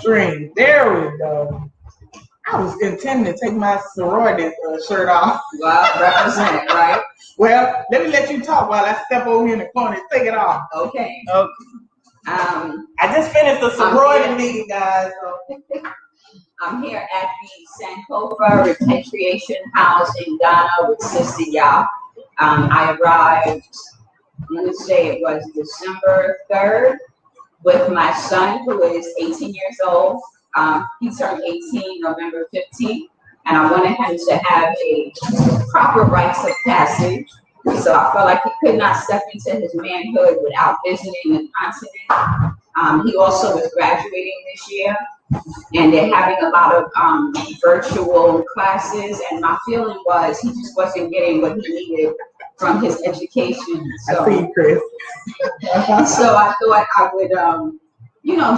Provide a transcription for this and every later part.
stream. There we go. I was intending to take my sorority shirt off. Well, represent, right? Well, let me let you talk while I step over here in the corner and take it off. Okay. Okay. I just finished the sorority meeting, guys. So. I'm here at the Sankofa Repatriation House in Ghana with Sista Yaa. I arrived, let me say it was December 3rd with my son, who is 18 years old. He turned 18 November 15th, and I wanted him to have a proper rites of passage. So I felt like he could not step into his manhood without visiting the continent. He also is graduating this year, and they're having a lot of virtual classes, and my feeling was he just wasn't getting what he needed from his education. So, I see you, Chris. So I thought I would,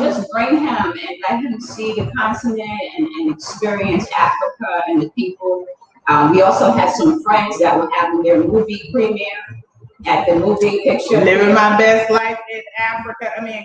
just bring him and let him see the continent and experience Africa and the people. We also had some friends that were having their movie premiere at the movie picture. Living my best life in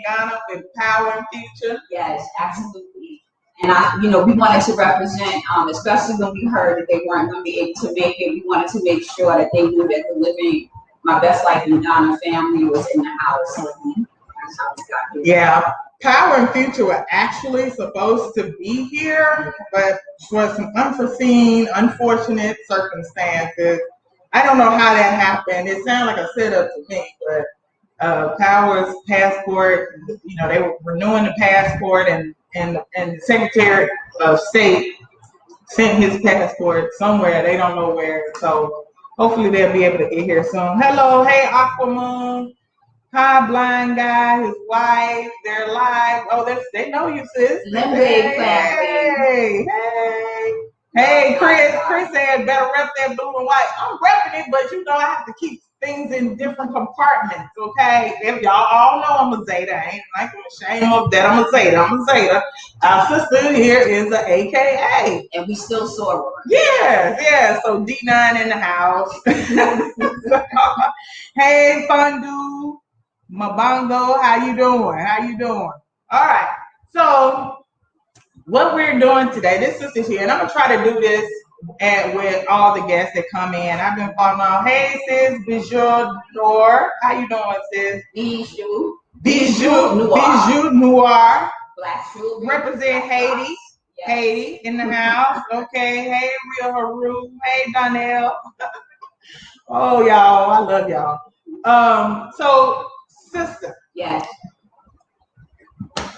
Ghana with power and future. Yes, absolutely. And we wanted to represent, especially when we heard that they weren't going to be able to make it, we wanted to make sure that they knew that the Living My Best Life in Ghana family was in the house. That's how we got here. Yeah, Power and Future were actually supposed to be here, but for some unforeseen, unfortunate circumstances, I don't know how that happened. It sounded like a setup to me, but Power's passport, they were renewing the passport, and the Secretary of State sent his passport somewhere. They don't know where, so hopefully they'll be able to get here soon. Hello, hey Aquamoon. Hi, blind guy, his wife, they're live. Oh, they know you, sis. Hey, Chris said better rep that blue and white. I'm repping it, but I have to keep things in different compartments, okay? If y'all all know I'm a Zeta, I ain't like ashamed of that. I'm a Zeta. Our sister here is a AKA. And we still soror. Yeah. So D9 in the house. Hey, Fundu. Mabongo, how you doing? All right. So what we're doing today, this sister's here, and I'm gonna try to do this with all the guests that come in. I've been following on. Hey, sis, Bijou Noir. How you doing, sis? Bijou Noir. Black Shoe. Represent Haiti. Yes. Haiti in the house. Okay. Hey, Real Haru. Hey, Donnell. Oh, y'all, I love y'all. So, sister. Yes.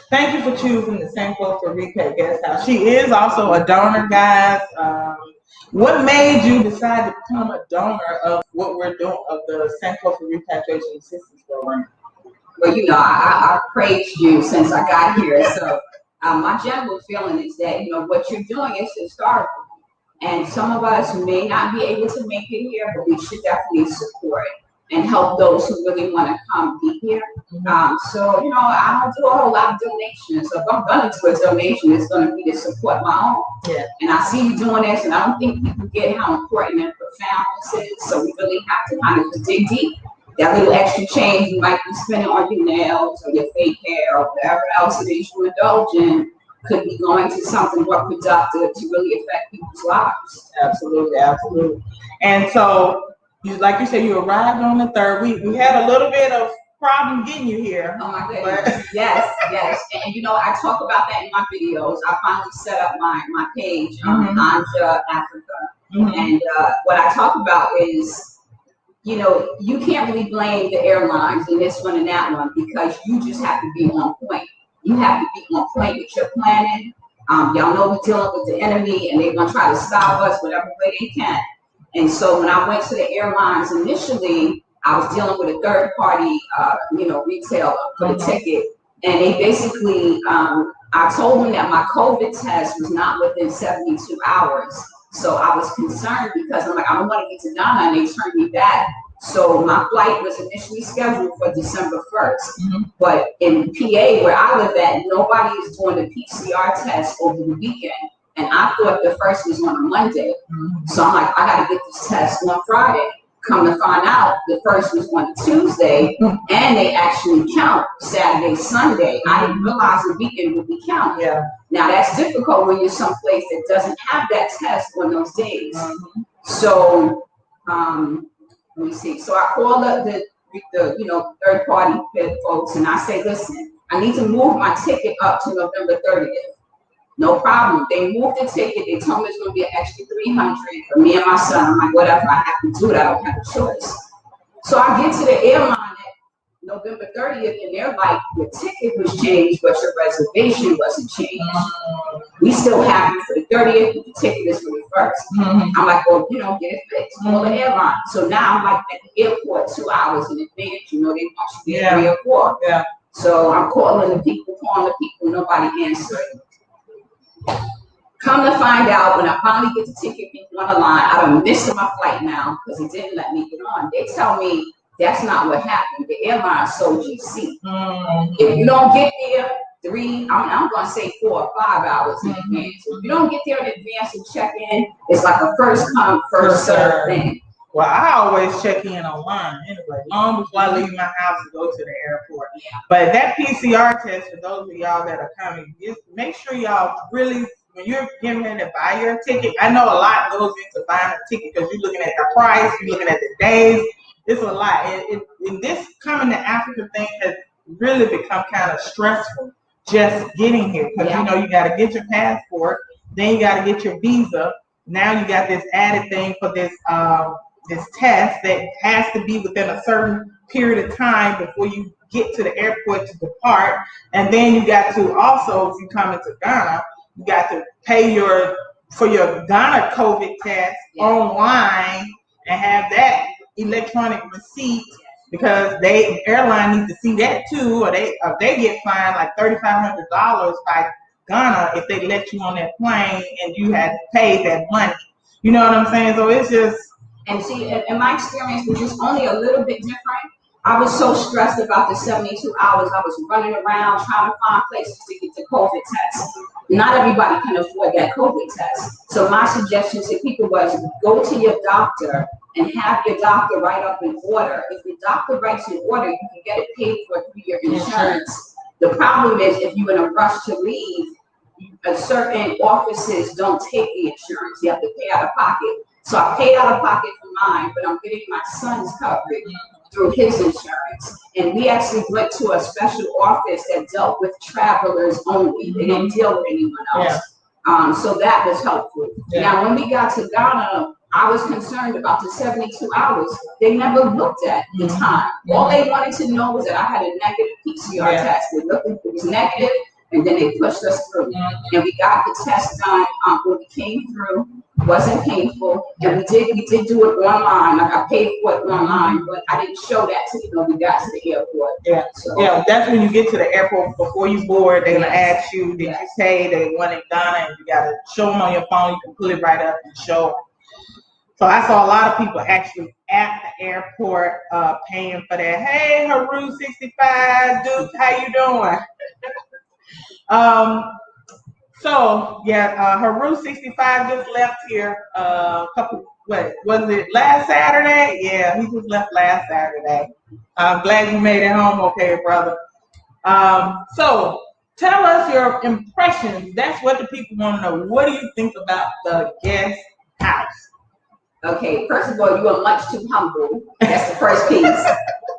Thank you for choosing the Sankofa Repat Guest House. She is also a donor, guys. What made you decide to become a donor of what we're doing, of the Sankofa Repatriation Assistance Program? Well, I praised you since I got here. So my general feeling is that, what you're doing is historical. And some of us may not be able to make it here, but we should definitely support and help those who really want to come be here. So, I don't do a whole lot of donations. So if I'm going to do a donation, it's going to be to support my own. Yeah. And I see you doing this, and I don't think people get how important and profound this is. So we really have to kind of dig deep. That little extra change you might be spending on your nails or your fake hair or whatever else it is you indulge in could be going to something more productive to really affect people's lives. Absolutely. And so, like you said, you arrived on the 3rd. We had a little bit of problem getting you here. Oh my goodness. Yes. And I talk about that in my videos. I finally set up my page on Anja Africa. And what I talk about is, you can't really blame the airlines in this one and that one, because you just have to be on point. You have to be on point with your planning. Y'all know we're dealing with the enemy, and they're going to try to stop us whatever way they can. And so when I went to the airlines initially, I was dealing with a third party, retailer for the ticket. And they basically, I told them that my COVID test was not within 72 hours. So I was concerned because I'm like, I don't want to get to Ghana, and they turned me back. So my flight was initially scheduled for December 1st. But in PA, where I live at, nobody is doing the PCR test over the weekend. And I thought the first was on a Monday. So I'm like, I got to get this test on Friday. Come to find out, the first was on a Tuesday, and they actually count Saturday, Sunday. I didn't realize the weekend would be counted. Yeah. Now that's difficult when you're someplace that doesn't have that test on those days. So let me see. So I called the third party folks, and I say, listen, I need to move my ticket up to November 30th. No problem. They moved the ticket. They told me it's going to be an extra $300 for me and my son. I'm like, whatever. I have to do it. I don't have a choice. So I get to the airline at November 30th, and they're like, your ticket was changed, but your reservation wasn't changed. We still have you for the 30th, but the ticket is for the 1st. I'm like, well, get it fixed. Call the airline. So now I'm like at the airport 2 hours in advance. They want you to be at 3 or 4. Yeah. So I'm calling the people, nobody answering. Come to find out, when I finally get the ticket people on the line, I done missed my flight now because it didn't let me get on. They tell me that's not what happened. The airline sold you a seat. If you don't get there I'm going to say 4 or 5 hours in advance. If you don't get there in advance and check in, it's like a first come, first serve thing. Well, I always check in online anyway, long before I leave my house to go to the airport. But that PCR test, for those of y'all that are coming, just make sure y'all really, when you're getting ready to buy your ticket, I know a lot goes into buying a ticket because you're looking at the price, you're looking at the days. It's a lot. And this coming to Africa thing has really become kind of stressful just getting here because you got to get your passport, then you got to get your visa. Now you got this added thing for this this test that has to be within a certain period of time before you get to the airport to depart. And then you got to also, if you come into Ghana, you got to pay for your Ghana COVID test online and have that electronic receipt because airline needs to see that too, or they get fined like $3,500 by Ghana if they let you on that plane and you had to pay that money. You know what I'm saying? So it's just. And see, in my experience, which is only a little bit different, I was so stressed about the 72 hours. I was running around trying to find places to get the COVID test. Not everybody can afford that COVID test. So my suggestion to people was go to your doctor and have your doctor write up an order. If your doctor writes an order, you can get it paid for through your insurance. The problem is if you're in a rush to leave, certain offices don't take the insurance. You have to pay out of pocket. So I paid out of pocket for mine, but I'm getting my son's coverage through his insurance. And we actually went to a special office that dealt with travelers only. They didn't deal with anyone else. So that was helpful. Now, when we got to Ghana, I was concerned about the 72 hours. They never looked at the time. All they wanted to know was that I had a negative PCR test. They looked at it was negative, and then they pushed us through. And we got the test done when we came through. Wasn't painful, and we did do it online. Like I paid for it online, but I didn't show that till we got to the airport. So, that's when you get to the airport before you board. They're gonna ask you, did you pay? They want it Ghana, and you gotta show them on your phone. You can pull it right up and show them. So I saw a lot of people actually at the airport paying for that. Hey, Haru 65, Duke, how you doing? Haru 65 just left here was it last Saturday? Yeah, he just left last Saturday. I'm glad you made it home okay, brother. So tell us your impressions. That's what the people want to know. What do you think about the guest house? Okay, first of all, you are much too humble. That's the first piece.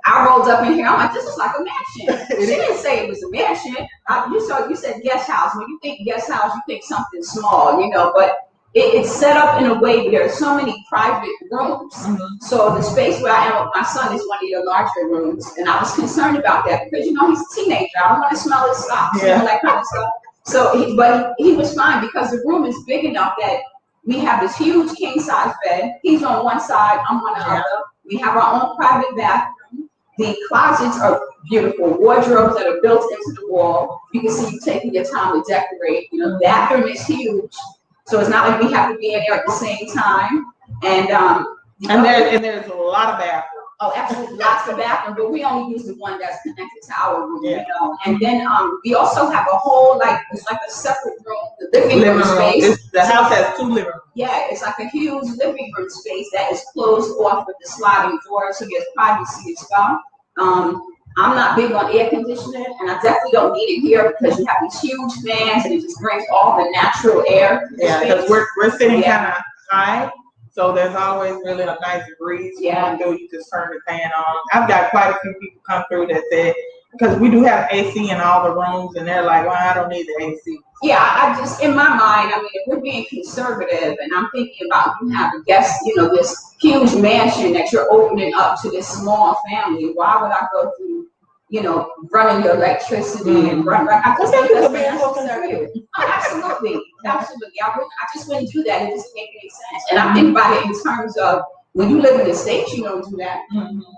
I rolled up in here. I'm like, this is like a mansion. She didn't say it was a mansion. You said guest house. When you think guest house, you think something small, but it's set up in a way where there are so many private rooms. So the space where I am with my son is one of your larger rooms. And I was concerned about that because, he's a teenager. I don't want to smell his socks, that kind of stuff. So, but he was fine because the room is big enough that we have this huge king size bed. He's on one side, I'm on the other. We have our own private bathroom. The closets are beautiful, wardrobes that are built into the wall. You can see you taking your time to decorate. The bathroom is huge, so it's not like we have to be in there at the same time. And there's a lot of bathrooms. Oh, absolutely, lots of bathrooms, but we only use the one that's connected to our room, And then we also have a whole it's like a separate room, the living room space. The house has 2 living rooms. Yeah, it's like a huge living room space that is closed off with the sliding door, so there's privacy as well. I'm not big on air conditioning, and I definitely don't need it here because you have these huge fans, and it just brings all the natural air. Yeah, because we're sitting kind of high, so there's always really a nice breeze going through. You just turn the fan on. I've got quite a few people come through that said, because we do have AC in all the rooms, and they're like, well, I don't need the AC. Yeah, I just, in my mind, I mean, if we're being conservative and I'm thinking about you have a guest, you know, this huge mansion that you're opening up to this small family, why would I go through, you know, running your electricity and run, I just think that's necessary. Absolutely. Absolutely. I just wouldn't do that. It doesn't make any sense. And I think about it in terms of, when you live in the States, you don't do that.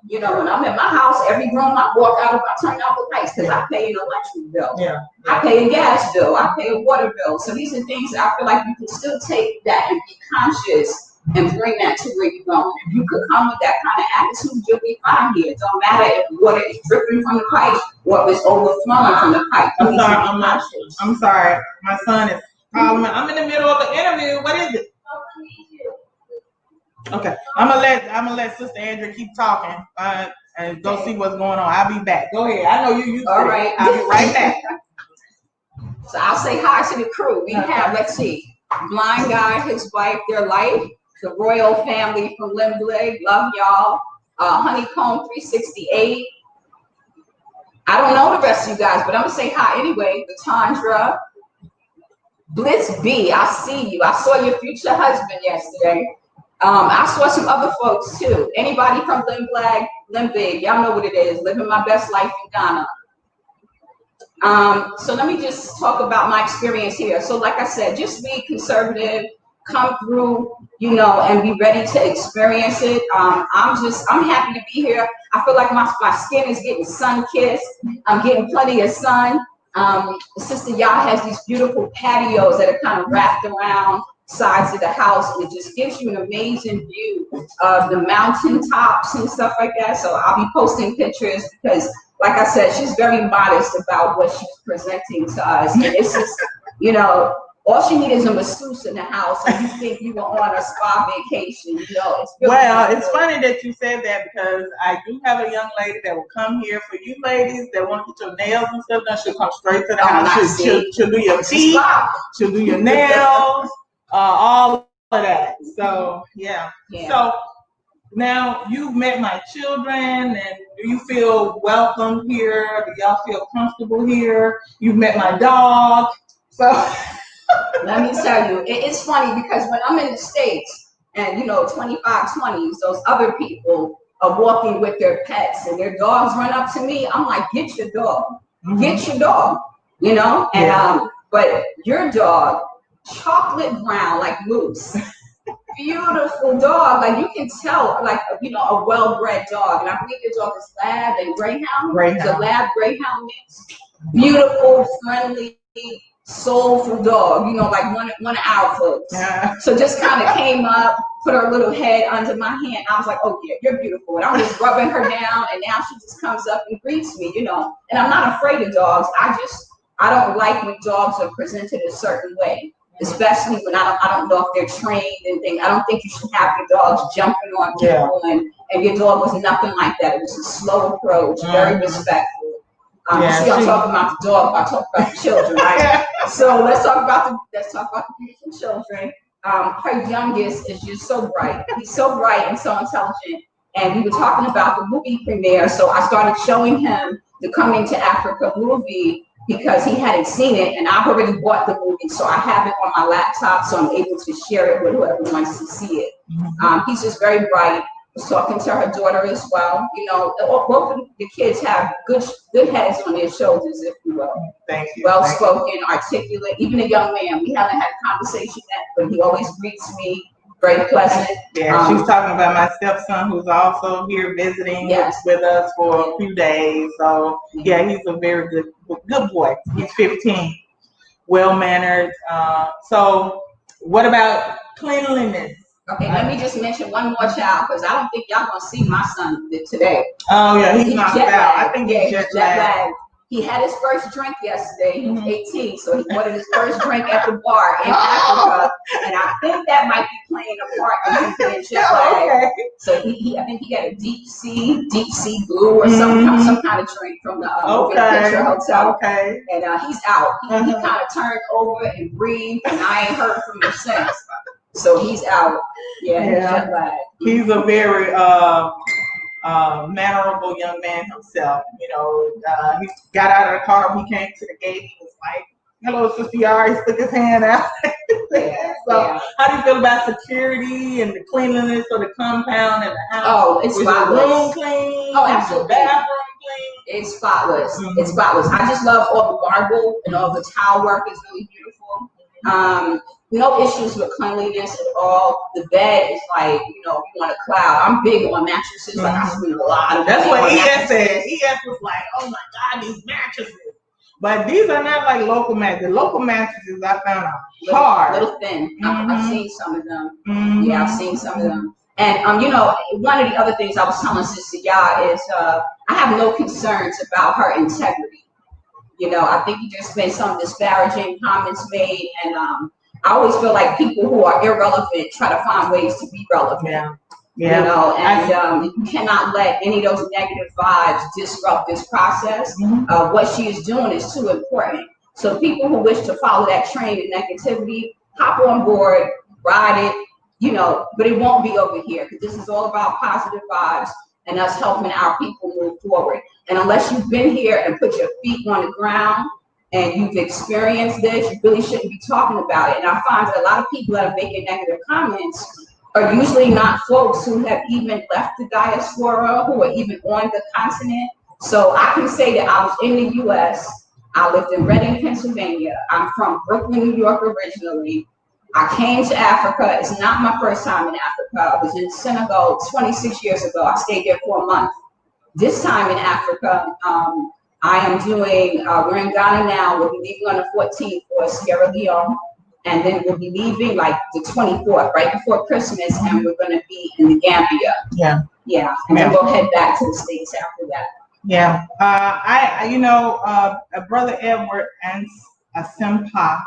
You know, when I'm in my house, every room I walk out of, I turn out the lights because I pay an electric bill. I pay a gas bill. I pay a water bill. So these are things that I feel like you can still take that and be conscious and bring that to where you're going. If you could come with that kind of attitude, you'll be fine here. It don't matter if water is dripping from the pipe or if it's overflowing from the pipe. I'm sorry. My son is calling me. I'm in the middle of the interview. What is it? Okay, I'm gonna let Sister Andrea keep talking and go see what's going on. I'll be back. Go ahead. I know you used to. All right, I'll be right back. So I'll say hi to the crew. We have, let's see, Blind Guy, his wife, their life, the royal family from Limbley. Love y'all. Honeycomb 368. I don't know the rest of you guys, but I'm gonna say hi anyway. The Tundra. Bliss B, I see you. I saw your future husband yesterday. I saw some other folks too. Anybody from Limbley, y'all know what it is. Living my best life in Ghana. So let me just talk about my experience here. So like I said, just be conservative, come through, you know, and be ready to experience it. I'm happy to be here. I feel like my skin is getting sun-kissed. I'm getting plenty of sun. Sista Yaa has these beautiful patios that are kind of wrapped around sides of the house, and it just gives you an amazing view of the mountain tops and stuff like that. So I'll be posting pictures because, like I said, she's very modest about what she's presenting to us. And it's just, you know, all she needs is a masseuse in the house, and you think you were on a spa vacation. You know, it's really it's funny that you said that because I do have a young lady that will come here. For you ladies that want to get your nails and stuff done, she'll come straight to the house. She'll do your feet, she'll do your nails. All of that. So yeah. So now you've met my children, and do you feel welcome here? Do y'all feel comfortable here? You've met my dog. So let me tell you, it's funny because when I'm in the States and, you know, 25-20s, those other people are walking with their pets and their dogs run up to me. I'm like, get your dog. Get your dog, you know? And but your dog, chocolate brown like mousse, beautiful dog, like you can tell, like, you know, a well-bred dog. And I believe your dog is lab and greyhound. It's a lab greyhound mix. Beautiful, friendly, soulful dog, you know, like one of our folks. So just kind of came up, put her little head under my hand. I was like, oh yeah, you're beautiful. And I'm just rubbing her down, and now she just comes up and greets me, you know. And I'm not afraid of dogs. I don't like when dogs are presented a certain way. Especially when I don't know if they're trained and things. I don't think you should have your dogs jumping on people, and your dog was nothing like that. It was a slow approach, very respectful. See, I'm talking about the dog. I talk about the children, right? So let's talk about the beautiful children. Her youngest is just so bright. He's so bright and so intelligent. And we were talking about the movie premiere, so I started showing him the Coming to Africa movie, because he hadn't seen it, and I've already bought the movie, so I have it on my laptop, so I'm able to share it with whoever wants to see it. He's just very bright. Was talking to her daughter as well. You know, both of the kids have good heads on their shoulders, if you will. Thank you. Well spoken, articulate. Even a young man, we haven't had a conversation yet, but he always greets me. Very pleasant. Yeah, she's talking about my stepson, who's also here visiting with us for a few days. So yeah, he's a very good boy. He's 15, well-mannered. So what about cleanliness? Okay, let me just mention one more child, because I don't think y'all gonna see my son today. Oh yeah, he's knocked out. I think he's jet lagged. He had his first drink yesterday. He was 18, so he wanted his first drink at the bar in Africa, and I think that might be playing a part in him being jet lagged. So I think he had a deep sea blue or some kind of drink from the Picture Hotel. And he's out. He kind of turned over and breathed, and I ain't heard from him since. So he's out. Yeah, he's jet lagged. He's a very mannerable young man himself. You know, he got out of the car. He came to the gate. He was like, "Hello, Sista Yaa." He stuck his hand out. How do you feel about security and the cleanliness of the compound and the house? Oh, it's spotless. Your room clean? Oh, absolutely. The bathroom clean? It's spotless. It's spotless. I just love all the marble and all the tile work is really beautiful. No issues with cleanliness at all. The bed is like, you want a cloud. I'm big on mattresses. Like I spend a lot of That's what ES said. ES was like, "Oh my God, these mattresses." But these are not like local mattresses. The local mattresses I found are hard. Little thin. I've seen some of them. Yeah, I've seen some of them. And one of the other things I was telling Sista Yaa is I have no concerns about her integrity. I think there's been some disparaging comments made, and I always feel like people who are irrelevant try to find ways to be relevant. You cannot let any of those negative vibes disrupt this process. What she is doing is too important. So people who wish to follow that train of negativity, hop on board, ride it, but it won't be over here because this is all about positive vibes and us helping our people move forward. And unless you've been here and put your feet on the ground and you've experienced this, you really shouldn't be talking about it. And I find that a lot of people that are making negative comments are usually not folks who have even left the diaspora, who are even on the continent. So I can say that I was in the US, I lived in Reading, Pennsylvania. I'm from Brooklyn, New York originally. I came to Africa. It's not my first time in Africa. I was in Senegal 26 years ago. I stayed there for a month. This time in Africa, I am doing, we're in Ghana now. We'll be leaving on the 14th for Sierra Leone. And then we'll be leaving like the 24th, right before Christmas. And we're going to be in the Gambia. Yeah. And then we'll head back to the States after that. Yeah. Brother Edward and Asempa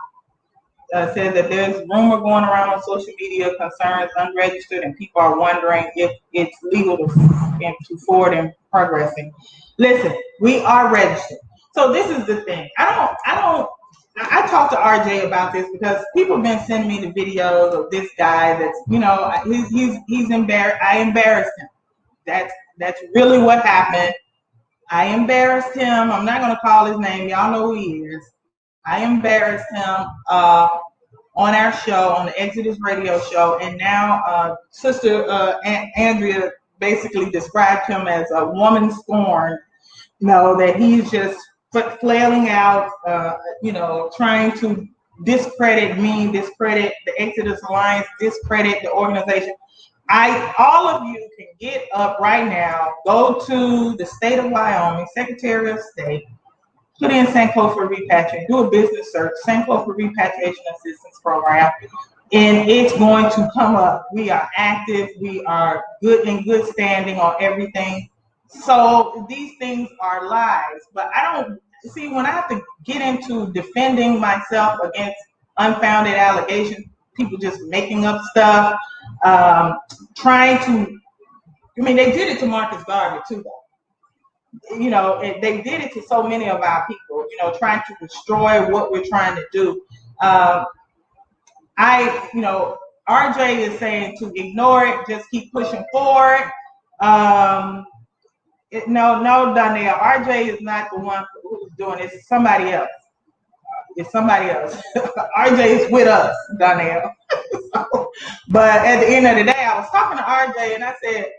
said that there's rumor going around on social media concerns unregistered, and people are wondering if it's legal to forward and progressing. Listen, we are registered. So this is the thing. I talked to RJ about this because people have been sending me the videos of this guy that's, he's embarrassed. I embarrassed him. That's really what happened. I embarrassed him. I'm not going to call his name. Y'all know who he is. I embarrassed him on our show, on the Exodus radio show. And now Sister Andrea basically described him as a woman scorned. That he's just flailing out, trying to discredit me, discredit the Exodus Alliance, discredit the organization. All of you can get up right now, go to the state of Wyoming, Secretary of State, put in Sankofa Repatriation, do a business search, Sankofa Repatriation Assistance Program, and it's going to come up. We are active, we are in good standing on everything. So these things are lies, but I don't see when I have to get into defending myself against unfounded allegations, people just making up stuff, they did it to Marcus Garvey too, though. They did it to so many of our people, trying to destroy what we're trying to do. RJ is saying to ignore it, just keep pushing forward. No, Donnell, RJ is not the one who's doing it. It's somebody else. RJ is with us, Donnell. But at the end of the day, I was talking to RJ and I said,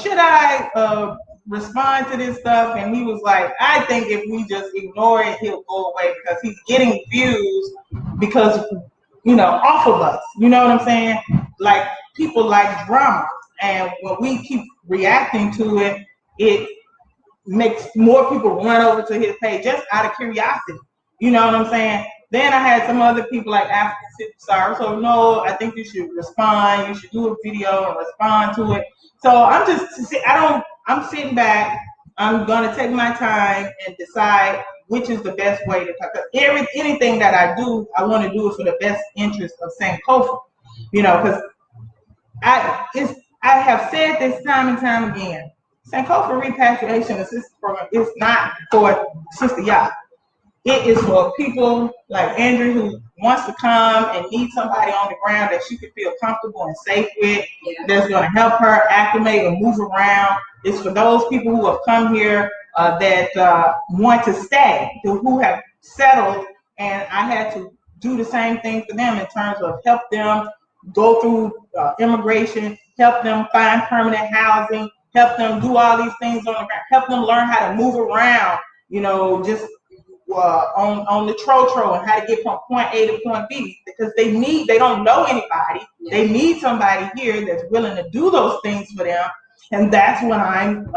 should I respond to this stuff? And he was like, I think if we just ignore it, he'll go away because he's getting views because, off of us. You know what I'm saying? Like, people like drama. And when we keep reacting to it, it makes more people run over to his page just out of curiosity. You know what I'm saying? Then I had some other people like African Superstar. So no, I think you should respond. You should do a video and respond to it. So I'm sitting back I'm going to take my time and decide which is the best way to talk. Anything that I do, I want to do it for the best interest of Sankofa. Because I have said this time and time again. Sankofa Repatriation Assistance Program is not for Sista Yaa. It is for people like Andrew who wants to come and need somebody on the ground that she can feel comfortable and safe with, that's going to help her acclimate and move around. It's for those people who have come here that want to stay, who have settled, and I had to do the same thing for them in terms of help them go through immigration, help them find permanent housing, help them do all these things on the ground, help them learn how to move around, just on the trotro and how to get from point A to point B, because they don't know anybody. They need somebody here that's willing to do those things for them, and that's what I'm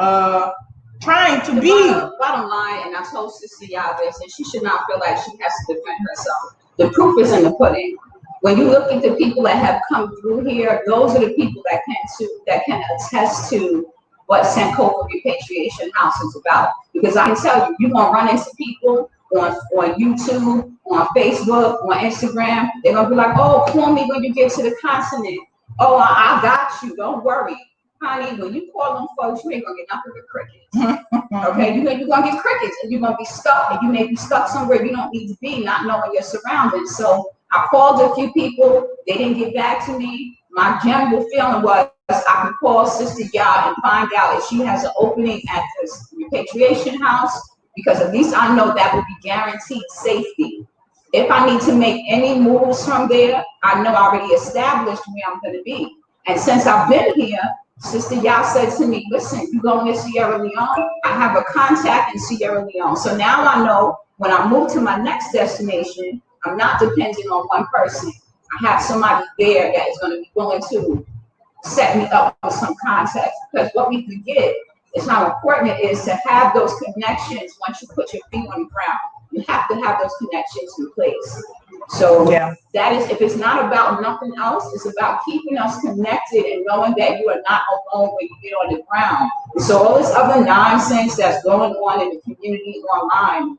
trying to be. Bottom line, and I told Sista Yaa this, and she should not feel like she has to defend herself. The proof is in the pudding. When you look at the people that have come through here, those are the people that can attest to what Sankofa Repatriation House is about. Because I can tell you, you're gonna run into people on YouTube, on Facebook, on Instagram. They're gonna be like, "Oh, call me when you get to the continent. Oh, I got you. Don't worry, honey. When you call them folks, you ain't gonna get nothing but crickets. Okay, you're gonna get crickets, and you're gonna be stuck, and you may be stuck somewhere you don't need to be, not knowing your surroundings." So I called a few people. They didn't get back to me. My general feeling was I could call Sista Yaa and find out if she has an opening at this repatriation house, because at least I know that would be guaranteed safety. If I need to make any moves from there, I know I already established where I'm going to be. And since I've been here, Sista Yaa said to me, "Listen, you going to Sierra Leone? I have a contact in Sierra Leone." So now I know when I move to my next destination, I'm not dependent on one person. I have somebody there that is going to be willing to set me up with some contacts. Because what we forget is how important it is to have those connections once you put your feet on the ground. You have to have those connections in place. So that is, if it's not about nothing else, it's about keeping us connected and knowing that you are not alone when you get on the ground. So all this other nonsense that's going on in the community online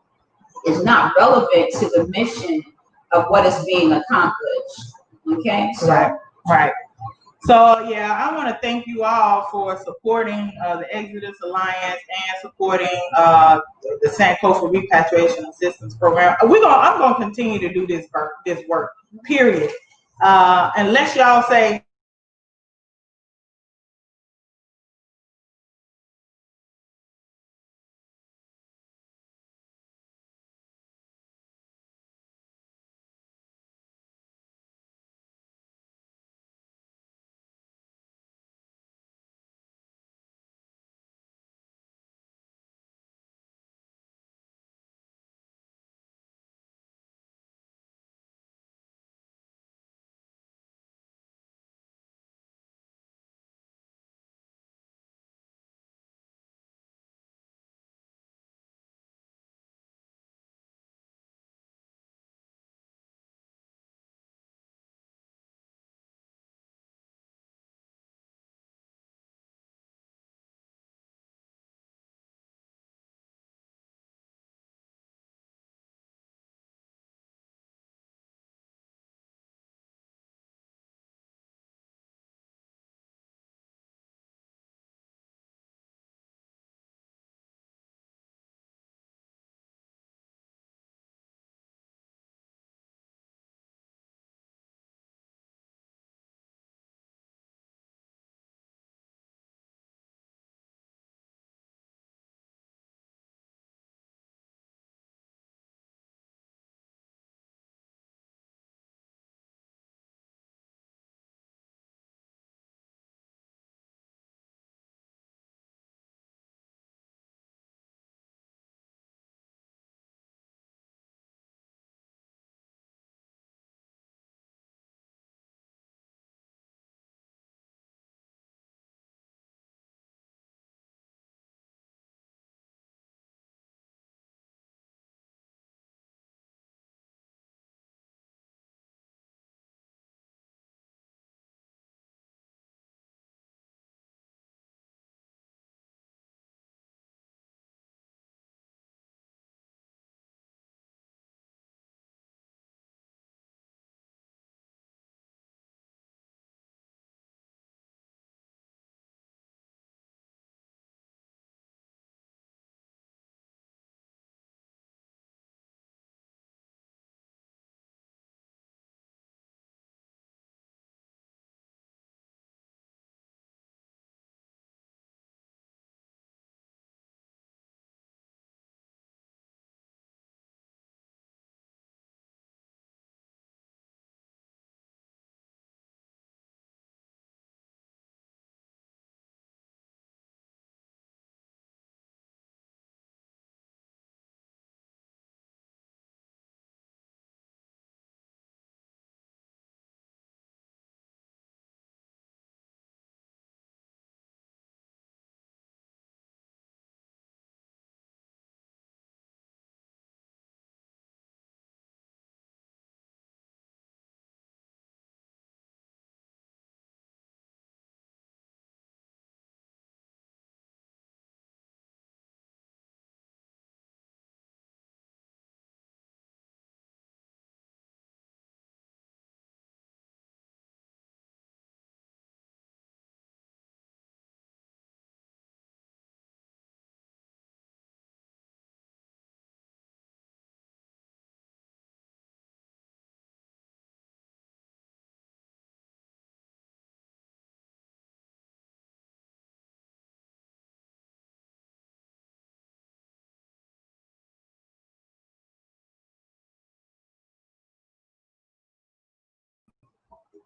is not relevant to the mission of what is being accomplished. Okay? So, right. So yeah, I want to thank you all for supporting the Exodus Alliance and supporting the Sankofa Repatriation Assistance Program. I'm gonna continue to do this work. Period. Unless y'all say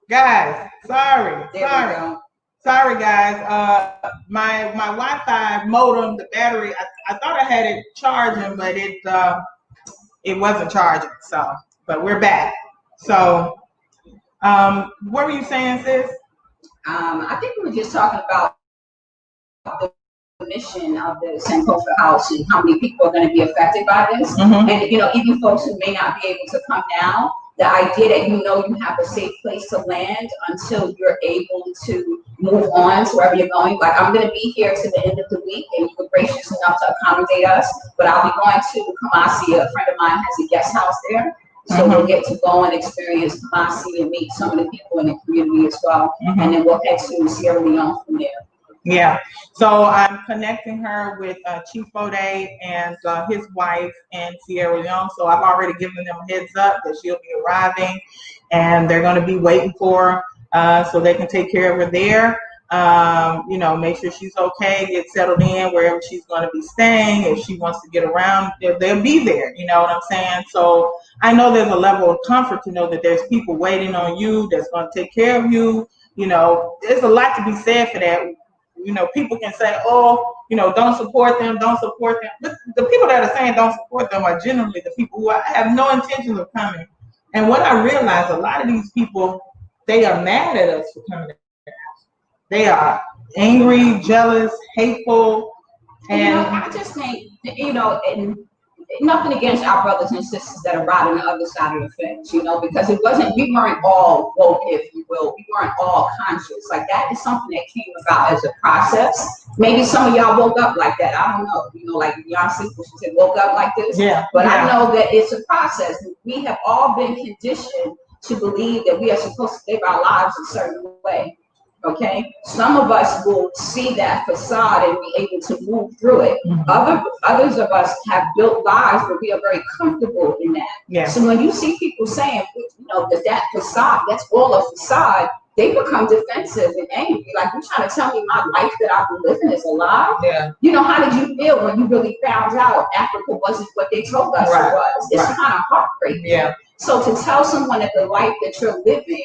Guys, sorry. Go. Sorry, guys. My Wi-Fi modem, the battery, I thought I had it charging, but it wasn't charging. So, but we're back. So, what were you saying, sis? I think we were just talking about the mission of the Sankofa House and how many people are going to be affected by this. Mm-hmm. And, you know, even folks who may not be able to come now, the idea that you know you have a safe place to land until you're able to move on to wherever you're going. Like, I'm going to be here to the end of the week, and you were gracious enough to accommodate us, but I'll be going to Kumasi. A friend of mine has a guest house there. So we'll get to go and experience Kumasi and meet some of the people in the community as well. And then we'll head to Sierra Leone from there. Yeah, so I'm connecting her with Chief Bode and his wife in Sierra Leone. So I've already given them a heads up that she'll be arriving, and they're going to be waiting for her so they can take care of her there. You know, make sure she's okay, get settled in wherever she's going to be staying. If she wants to get around, they'll be there. You know what I'm saying? So I know there's a level of comfort to know that there's people waiting on you that's going to take care of you. You know, there's a lot to be said for that. You know, people can say, oh, you know, don't support them. But the people that are saying don't support them are generally the people who have no intentions of coming. And what I realize, a lot of these people, they are mad at us for coming to their house. They are angry, jealous, hateful. And you know, I just think, you know, and nothing against our brothers and sisters that are right on the other side of the fence, you know, because we weren't all woke, if you will. We weren't all conscious. Like, that is something that came about as a process. Maybe some of y'all woke up like that. I don't know. You know, like Beyonce, she said, woke up like this. Yeah. But I know that it's a process. We have all been conditioned to believe that we are supposed to live our lives a certain way. Okay, some of us will see that facade and be able to move through it. Others of us have built lives where we are very comfortable in that. Yeah. So when you see people saying, you know, that facade, that's all a facade, they become defensive and angry. Like, you're trying to tell me my life that I've been living is a lie? Yeah. You know, how did you feel when you really found out Africa wasn't what they told us it was? It's kind of heartbreaking. Yeah. So to tell someone that the life that you're living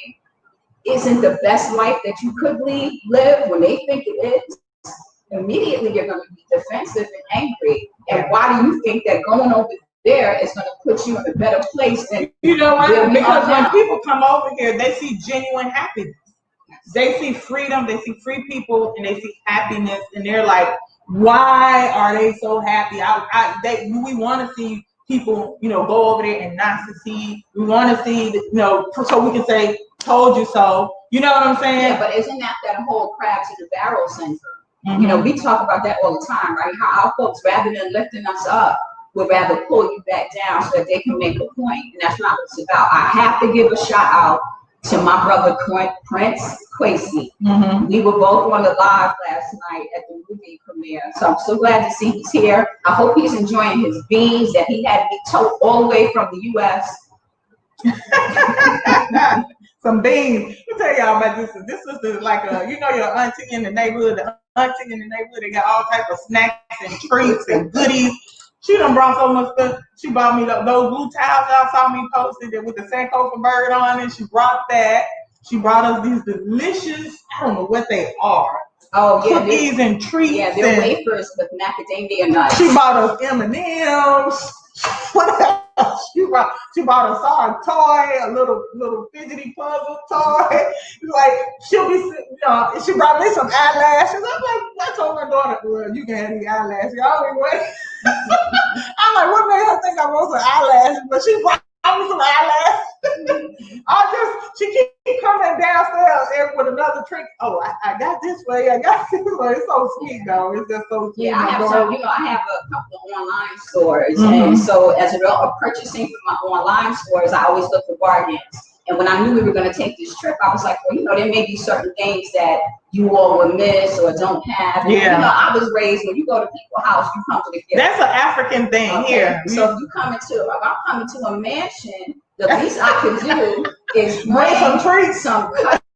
isn't the best life that you could live when they think it is, immediately you're going to be defensive and angry. And why do you think that going over there is going to put you in a better place than you know what? Because when people come over here, they see genuine happiness. They see freedom, they see free people, and they see happiness, and they're like, why are they so happy? We want to see people, you know, go over there and not succeed. We want to see, you know, so we can say, told you so. You know what I'm saying? Yeah, but isn't that whole crabs in the barrel syndrome? You know, we talk about that all the time, right? How our folks, rather than lifting us up, would rather pull you back down so that they can make a point. And that's not what it's about. I have to give a shout out to my brother Prince Kwesi. We were both on the live last night at the movie premiere. So I'm so glad to see he's here. I hope he's enjoying his beans that he had me tote all the way from the US. Some beans. Let me tell y'all about this. This is like you know, your auntie in the neighborhood. The auntie in the neighborhood, they got all types of snacks and treats and goodies. She done brought so much stuff. She bought me those blue towels y'all saw me posted with the Sankofa bird on it. She brought that. She brought us these delicious, I don't know what they are. Oh yeah, cookies and treats. Yeah, they're wafers with macadamia nuts. She bought us M&Ms. What else? She brought us our toy, a little fidgety puzzle toy. Like, she'll be, you know, she brought me some eyelashes. I'm like, I told my daughter, well, you can have these eyelashes. Y'all ain't wait. I'm like, what made her think I want some eyelashes? But she brought me some eyelashes. She keep coming downstairs with another trick. Oh, I got this way. I got this way. It's so sweet, though. It's just so sweet. Yeah, I have a couple of online stores, and so as a result of purchasing from my online stores, I always look for bargains. And when I knew we were going to take this trip, I was like, well, you know, there may be certain things that you all would miss or don't have. And, you know, I was raised, when you go to people's house, you come to the gift. That's an African thing here. So if I'm coming to a mansion, the least I could do is bring some treats, some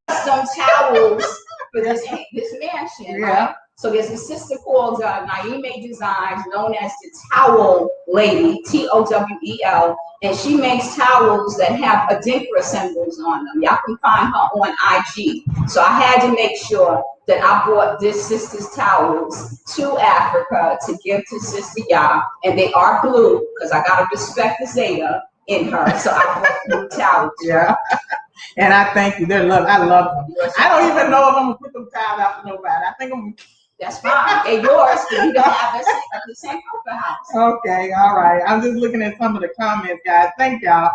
custom towels for this mansion, right? So there's a sister called Naime Designs, known as the Towel Lady, Towel, and she makes towels that have Adinkra symbols on them. Y'all can find her on IG. So I had to make sure that I brought this sister's towels to Africa to give to Sista Yaa, and they are blue because I gotta respect the Zeta in her. So I brought blue towels. Yeah. And I thank you. They're love. I love them. I don't even know if I'm gonna put them towels out for nobody. I think I'm. That's fine. They're yours, but you don't have this at the Sankofa house. Okay, all right. I'm just looking at some of the comments, guys. Thank y'all.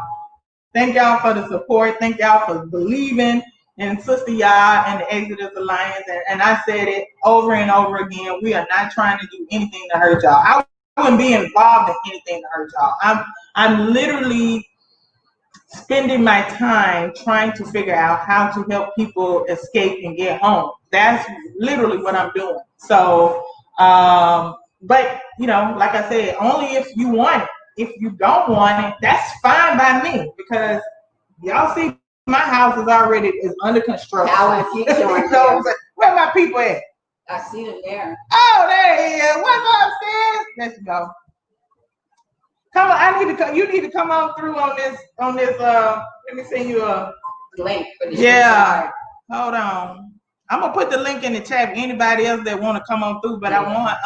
Thank y'all for the support. Thank y'all for believing in Sista Yaa and the Exodus Alliance. And I said it over and over again. We are not trying to do anything to hurt y'all. I wouldn't be involved in anything to hurt y'all. I'm literally spending my time trying to figure out how to help people escape and get home. That's literally what I'm doing. So, but you know, like I said, only if you want it. If you don't want it, that's fine by me, because y'all see my house is under construction. So, where my people at? I see them there. Oh, there he is. What's upstairs? Let's go. Come on, I need to come. You need to come on through on this. Let me send you a link for this. Yeah. Hold on. I'm gonna put the link in the chat for anybody else that want to come on through. But I want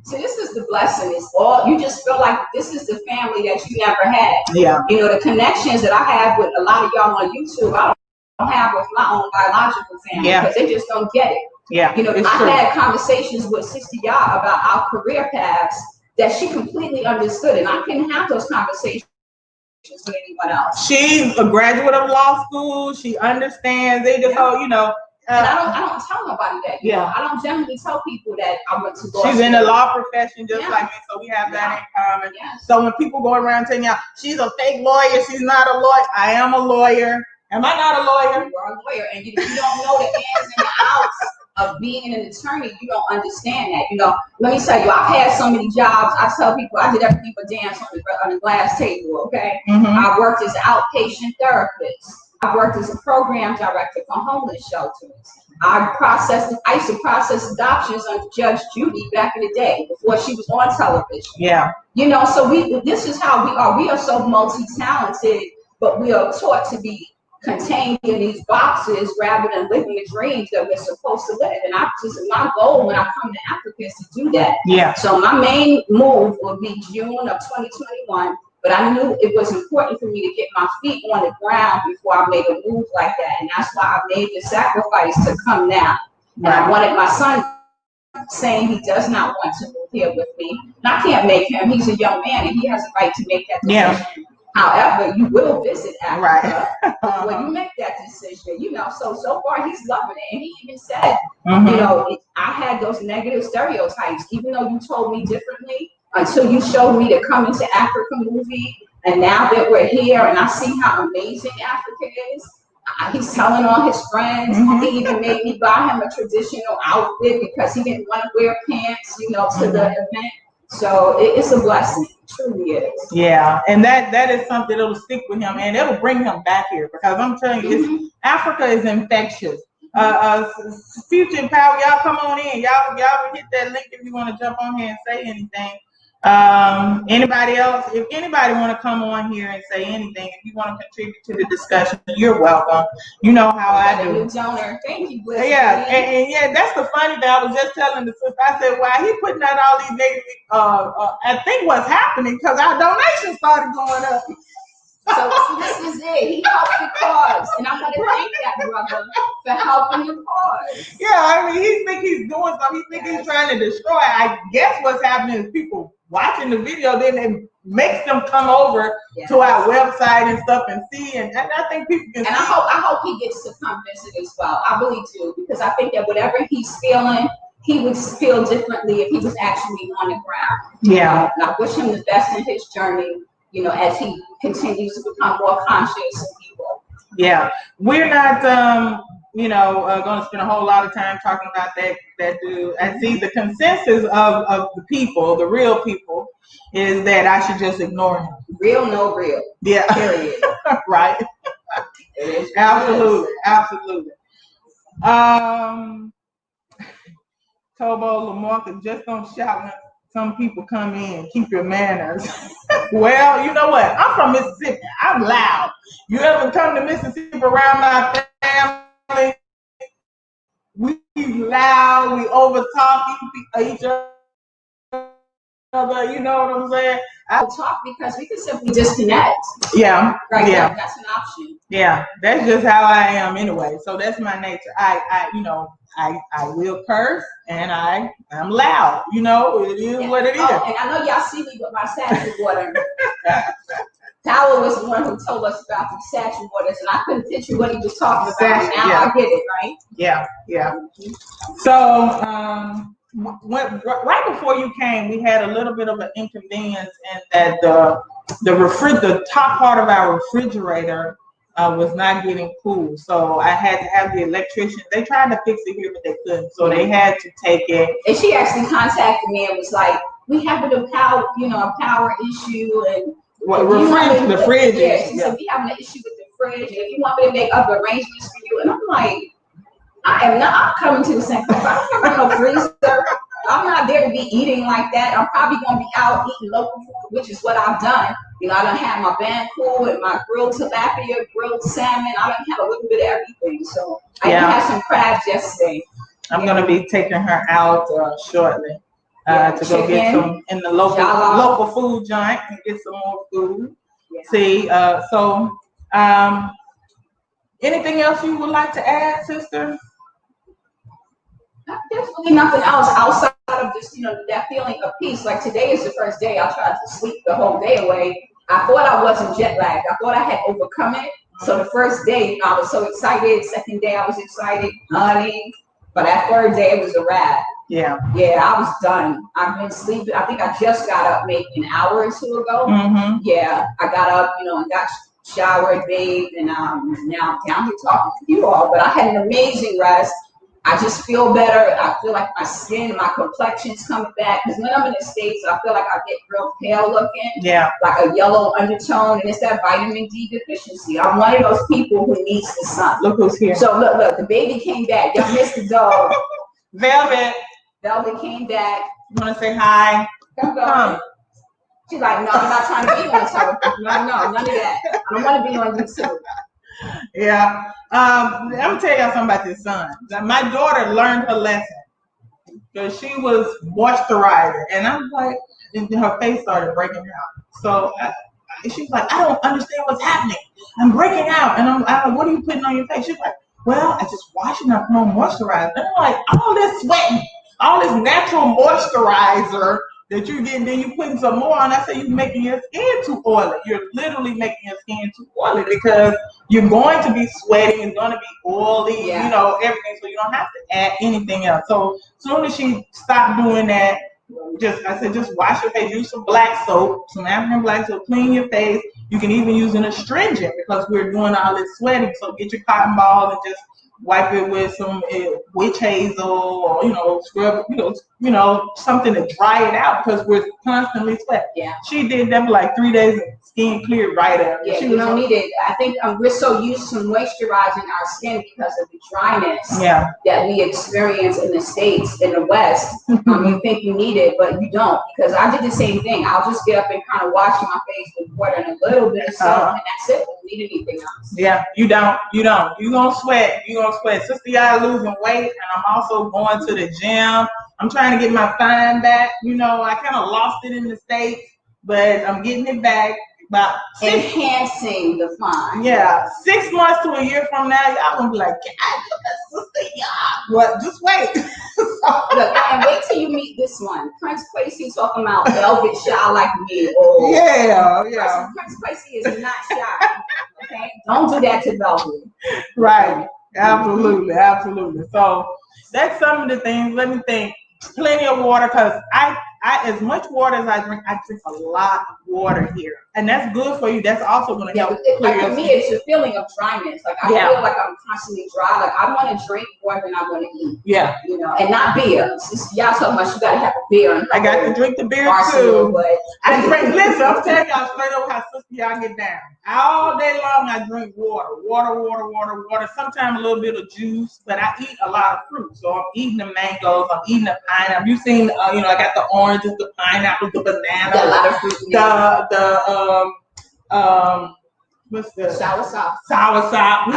So this is the blessing. It's all you just feel like this is the family that you never had. Yeah. You know, the connections that I have with a lot of y'all on YouTube, I don't have with my own biological family, because they just don't get it. Yeah. You know, I had conversations with Sista Yaa about our career paths that she completely understood, and I couldn't have those conversations with anyone else. She's a graduate of law school. She understands. They just you know. And I don't tell nobody that. You know, I don't generally tell people that I went to law school. She's in the law profession just like me, so we have that in common. So when people go around telling you she's a fake lawyer, she's not a lawyer. I am a lawyer. Am I not a lawyer? You are a lawyer, and you don't know the ins and the outs of being an attorney. You don't understand that. You know, let me tell you, I've had so many jobs. I tell people I did everything but dance on the glass table. Okay, I worked as an outpatient therapist. I worked as a program director for homeless shelters. I used to process adoptions under Judge Judy back in the day before she was on television. Yeah. You know, so this is how we are. We are so multi-talented, but we are taught to be contained in these boxes rather than living the dreams that we're supposed to live. And my goal when I come to Africa is to do that. Yeah. So my main move will be June of 2021. But I knew it was important for me to get my feet on the ground before I made a move like that. And that's why I made the sacrifice to come now. And I wanted my son saying he does not want to move here with me. And I can't make him. He's a young man and he has a right to make that decision. Yeah. However, you will visit Africa when you make that decision. You know, so far he's loving it. And he even said, you know, I had those negative stereotypes, even though you told me differently. Until you showed me the Coming to Africa movie, and now that we're here and I see how amazing Africa is, he's telling all his friends. He even made me buy him a traditional outfit because he didn't want to wear pants, you know, to the event. So it's a blessing, it truly is. Yeah, and that is something that'll stick with him, and it'll bring him back here, because I'm telling you, Africa is infectious. Future and Power, y'all come on in. Y'all hit that link if you want to jump on here and say anything. Anybody else? If anybody want to come on here and say anything, if you want to contribute to the discussion, you're welcome. You know how I do. Donor. Thank you, Bliss. Yeah, and yeah, that's the funny thing. I was just telling the sister. I said, "Why he putting out all these negative?" I think what's happening because our donations started going up. So this is it. He helped the cause, and I want to thank that brother for helping the cause. Yeah, I mean, he think he's doing something. He think he's trying to destroy. I guess what's happening is people watching the video, then it makes them come over to our website and stuff and see. And I think people can. And I hope he gets to come visit as well. I really do, because I think that whatever he's feeling, he would feel differently if he was actually on the ground. Yeah. And I wish him the best in his journey. You know, as he continues to become more conscious of people. Yeah, we're not, going to spend a whole lot of time talking about that dude. I see the consensus of the people, the real people, is that I should just ignore him. Real, no real. Yeah. Period. Right. Absolutely. Tobo Lamarca, just don't shout when some people come in. Keep your manners. Well, you know what? I'm from Mississippi. I'm loud. You ever come to Mississippi around my family? We loud. We over talk each other. You know what I'm saying? I talk because we can simply disconnect. Yeah. Right. Yeah. That's an option. Yeah. That's just how I am anyway. So that's my nature. I will curse and I'm loud. You know, it is what it is. And I know y'all see me with my statue water. Tyler was the one who told us about the statue waters, and I couldn't picture what he was talking about. Now I get it, right? Yeah, yeah. So right before you came, we had a little bit of an inconvenience in that the top part of our refrigerator was not getting cool. So I had to have the electrician. They tried to fix it here, but they couldn't. So they had to take it. And she actually contacted me and was like, "We having a power issue and." The fridge. Yeah, she said, "We having an issue with the fridge, and if you want me to make other arrangements for you," and I'm like, I'm coming to the Sankofa. I don't have no freezer. I'm not there to be eating like that. I'm probably gonna be out eating local food, which is what I've done. You know, I done had my banku and my grilled tilapia, grilled salmon. I done had a little bit of everything. So I had some crabs yesterday. I'm gonna be taking her out shortly. To go get some in the local food joint and get some more food. Yeah. See, anything else you would like to add, sister? Definitely nothing else outside of just, that feeling of peace. Like today is the first day I tried to sleep the whole day away. I thought I wasn't jet lagged. I thought I had overcome it. So the first day, I was so excited. Second day, I was excited, honey. But that third day, it was a wrap. Yeah. Yeah, I was done. I've been sleeping. I think I just got up maybe an hour or two ago. Mm-hmm. Yeah, I got up, and got showered, bathed, and now I'm down here talking to you all. But I had an amazing rest. I just feel better. I feel like my skin, my complexion's coming back. Because when I'm in the States, I feel like I get real pale looking. Yeah. Like a yellow undertone. And it's that vitamin D deficiency. I'm one of those people who needs the sun. Look who's here. So look, the baby came back. Y'all missed the dog. Velvet came back. You want to say hi? Come. She's like, no, I'm not trying to be on television. No, none of that. I don't want to be on YouTube. Yeah. I'm gonna tell y'all something about this sun. My daughter learned her lesson because she was moisturizing, and I was like, and her face started breaking out. So she's like, I don't understand what's happening. I'm breaking out, and I'm like, what are you putting on your face? She's like, well, I just wash and I put on moisturizer. And I'm like, all this sweating, all this natural moisturizer that you're getting, then you putting some more on. I say you're making your skin too oily. You're literally making your skin too oily because you're going to be sweating, it's going to be oily, everything. So you don't have to add anything else. So as soon as she stopped doing that, I said, just wash your face, use some black soap, some African black soap, clean your face. You can even use an astringent because we're doing all this sweating. So get your cotton ball and just wipe it with some witch hazel or, scrub, something to dry it out because we're constantly sweating. Yeah. She did that for like 3 days and skin cleared right up. Yeah, you don't need it. I think we're so used to moisturizing our skin because of the dryness that we experience in the States, in the West. You think you need it, but you don't, because I did the same thing. I'll just get up and kind of wash my face with water and a little bit of soap, and that's it. Don't need anything else. Yeah, you don't. You're gonna sweat. Sista Yaa losing weight, and I'm also going to the gym. I'm trying to get my fine back. I kind of lost it in the States, but I'm getting it back. About enhancing the fine. Yeah, 6 months to a year from now, y'all gonna be like, God, look at Sista Yaa. What? Just wait. Look, and wait till you meet this one. Prince Quasi talking about velvet shy like me. Oh, yeah. Prince Quasi is not shy. Okay, don't do that to Velvet. Right. Absolutely. So that's some of the things. Let me think. Plenty of water, because I as much water as I drink a lot of water here, and that's good for you. That's also going to help. Like for me, it's a feeling of dryness. Like I feel like I'm constantly dry. Like I want to drink more than I want to eat. Yeah, you know, and not beer. Y'all talking about you got to have a beer. I got to drink the beer too. But I drink. Listen, I'm telling y'all straight up how Sista Yaa get down. All day long, I drink water. Sometimes a little bit of juice, but I eat a lot of fruit. So I'm eating the mangoes. I'm eating the pineapple. You seen? You know, I got the oranges, the pineapple, the banana. Got a lot of fruit. What's the sour sop? Sour sop. We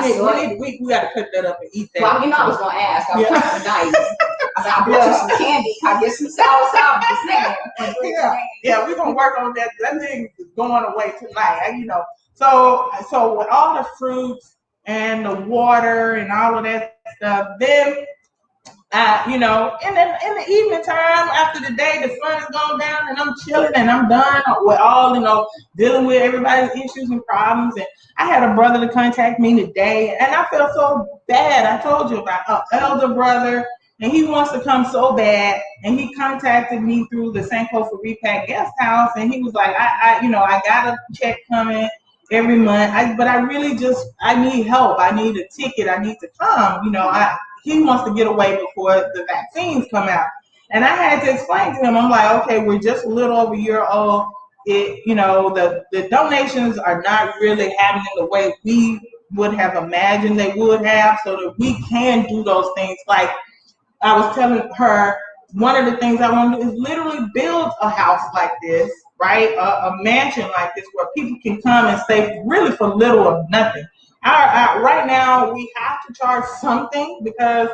got to cut that up and eat that. Well, you know, I was gonna ask. I was nice. I brought you some candy. Can I get some sour sop? Yeah, we're gonna work on that. That thing is going away tonight. You know. So with all the fruits and the water and all of that stuff, then you know, in the evening time after the day, the sun is going down and I'm chilling and I'm done with all, you know, dealing with everybody's issues and problems. And I had a brother to contact me today, and I felt so bad. I told you about an elder brother, and he wants to come so bad, and he contacted me through the Sankofa Repat Guest House, and he was like, I got a check coming every month, but I really I need help. I need a ticket. I need to come. You know, he wants to get away before the vaccines come out. And I had to explain to him, I'm like, okay, we're just a little over a year old. You know, the donations are not really happening the way we would have imagined they would have, so that we can do those things. Like I was telling her, one of the things I want to do is literally build a house like this, right? A mansion like this where people can come and stay really for little or nothing. Right now, we have to charge something because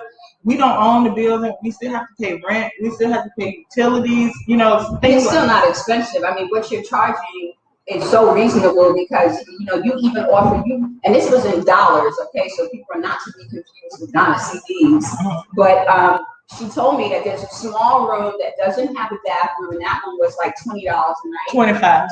we don't own the building. We still have to pay rent. We still have to pay utilities. You know, things. It's still not expensive. I mean, what you're charging is so reasonable because, you know, you even offer and this was in dollars, okay? So people are not to be confused with Ghana CDs. But she told me that there's a small room that doesn't have a bathroom, and that one was like $20 a night.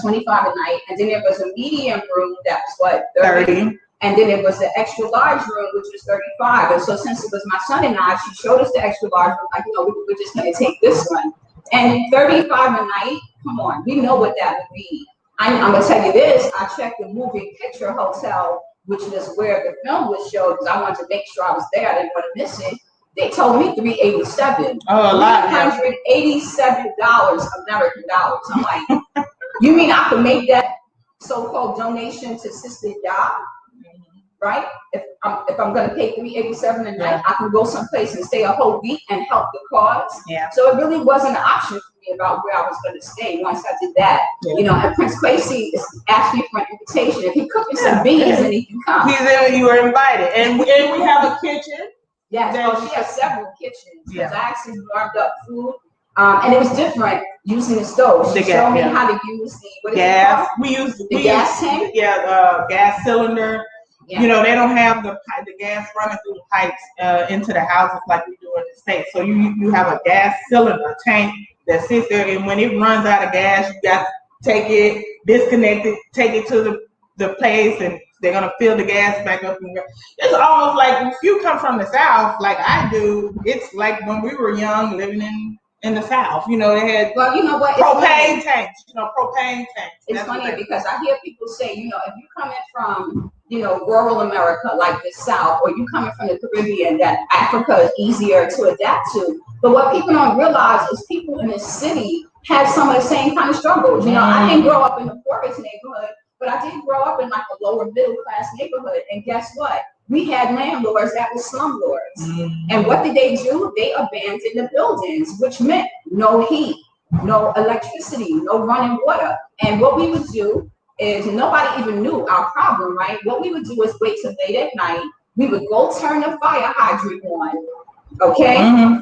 $25 a night. And then there was a medium room that was what, 30. And then it was the extra large room, which was 35. And so since it was my son and I, she showed us the extra large room, like, you know, we're just going to take this one. And 35 a night, come on, we know what that would be. I'm going to tell you this, I checked the moving picture hotel, which is where the film was showed, because I wanted to make sure I was there. I didn't want to miss it. They told me $387. Oh, a lot. $387 American dollars. I'm like, you mean I could make that so-called donation to Sista Yaa? Right? If I'm going to pay $387 a night, I can go someplace and stay a whole week and help the cause. Yeah. So it really wasn't an option for me about where I was going to stay once I did that. Yeah. You know, and Prince Kwesi asked me for an invitation. If he cooking some beans, then he can come. You were invited, and we have a kitchen. Yes, she has several kitchens. Yeah. I actually warmed up food. And it was different using the stove. She showed me how to use the gas. We use the gas tank. Yeah, gas cylinder. Yeah. You know, they don't have the gas running through the pipes into the houses like we do in the States. So you have a gas cylinder tank that sits there, and when it runs out of gas, you got to take it, disconnect it, take it to the place, and they're going to fill the gas back up. It's almost like if you come from the South, like I do, it's like when we were young living in the South. You know, they had propane tanks. You know, propane tanks. It's funny because I hear people say, you know, if you're coming from, you know, rural America like the South, or you coming from the Caribbean, that Africa is easier to adapt to. But what people don't realize is people in the city have some of the same kind of struggles. You know, I didn't grow up in the poorest neighborhood, but I did grow up in like a lower middle class neighborhood. And guess what? We had landlords that were slumlords. And what did they do? They abandoned the buildings, which meant no heat, no electricity, no running water. And what we would do is, nobody even knew our problem, right? What we would do is wait till late at night. We would go turn the fire hydrant on, okay?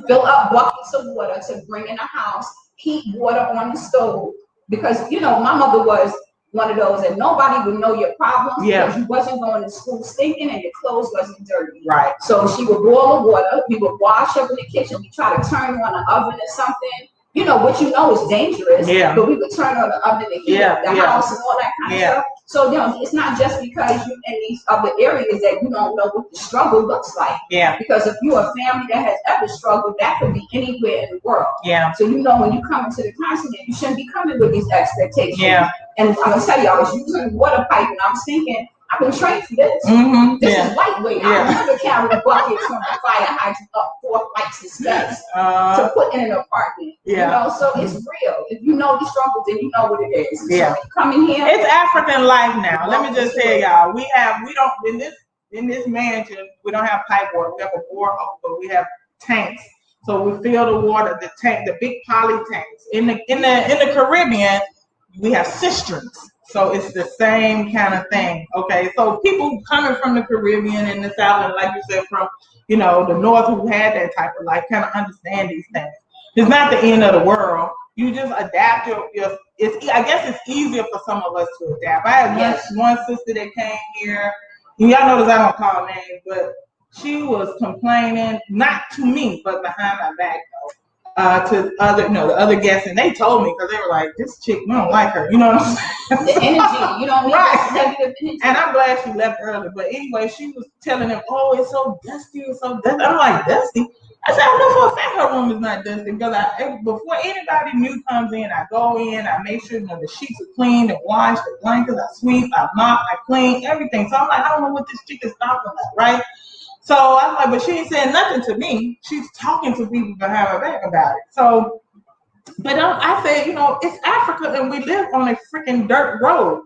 Fill up buckets of water to bring in the house, heat water on the stove. Because, you know, my mother was one of those that nobody would know your problems because you wasn't going to school stinking and your clothes wasn't dirty. Right. So she would boil the water. We would wash up in the kitchen. We try to turn on the oven or something. You know, what you know is dangerous. Yeah. But we would turn on the oven to heat the house and all that kind of stuff. So it's not just because you're in these other areas that you don't know what the struggle looks like. Yeah. Because if you're a family that has ever struggled, that could be anywhere in the world. Yeah. So when you come into the continent, you shouldn't be coming with these expectations. Yeah. And I'm gonna tell you, I was using the water pipe, and I was thinking, I've been trained for this. This is lightweight. I never carry buckets from the fire hydrant up 4 flights of steps to put in an apartment. So it's real. If you know the struggles, then you know what it is. So coming here, it's African life now. Let me just tell y'all, we don't in this mansion, we don't have pipe water. We have a borehole, but we have tanks. So we fill the water, the big poly tanks. In the Caribbean, we have cisterns. So it's the same kind of thing. Okay. So people coming from the Caribbean and the South, and like you said, from the North, who had that type of life, kind of understand these things. It's not the end of the world. You just adapt I guess it's easier for some of us to adapt. I had one sister that came here, and y'all notice I don't call names, but she was complaining, not to me, but behind my back though. To the other guests, and they told me, because they were like, this chick, we don't like her. You know what I'm saying? The energy, you don't need negative energy. And I'm glad she left early. But anyway, she was telling them, oh, it's so dusty, it's so dusty. I'm like, dusty? I said, I know for a fact her room is not dusty, because before anybody new comes in, I go in, I make sure the sheets are cleaned and washed, the blankets, I sweep, I mop, I clean, everything. So I'm like, I don't know what this chick is talking about, right? So I'm like, but she ain't saying nothing to me. She's talking to people behind my back about it. So, but I said, it's Africa, and we live on a freaking dirt road.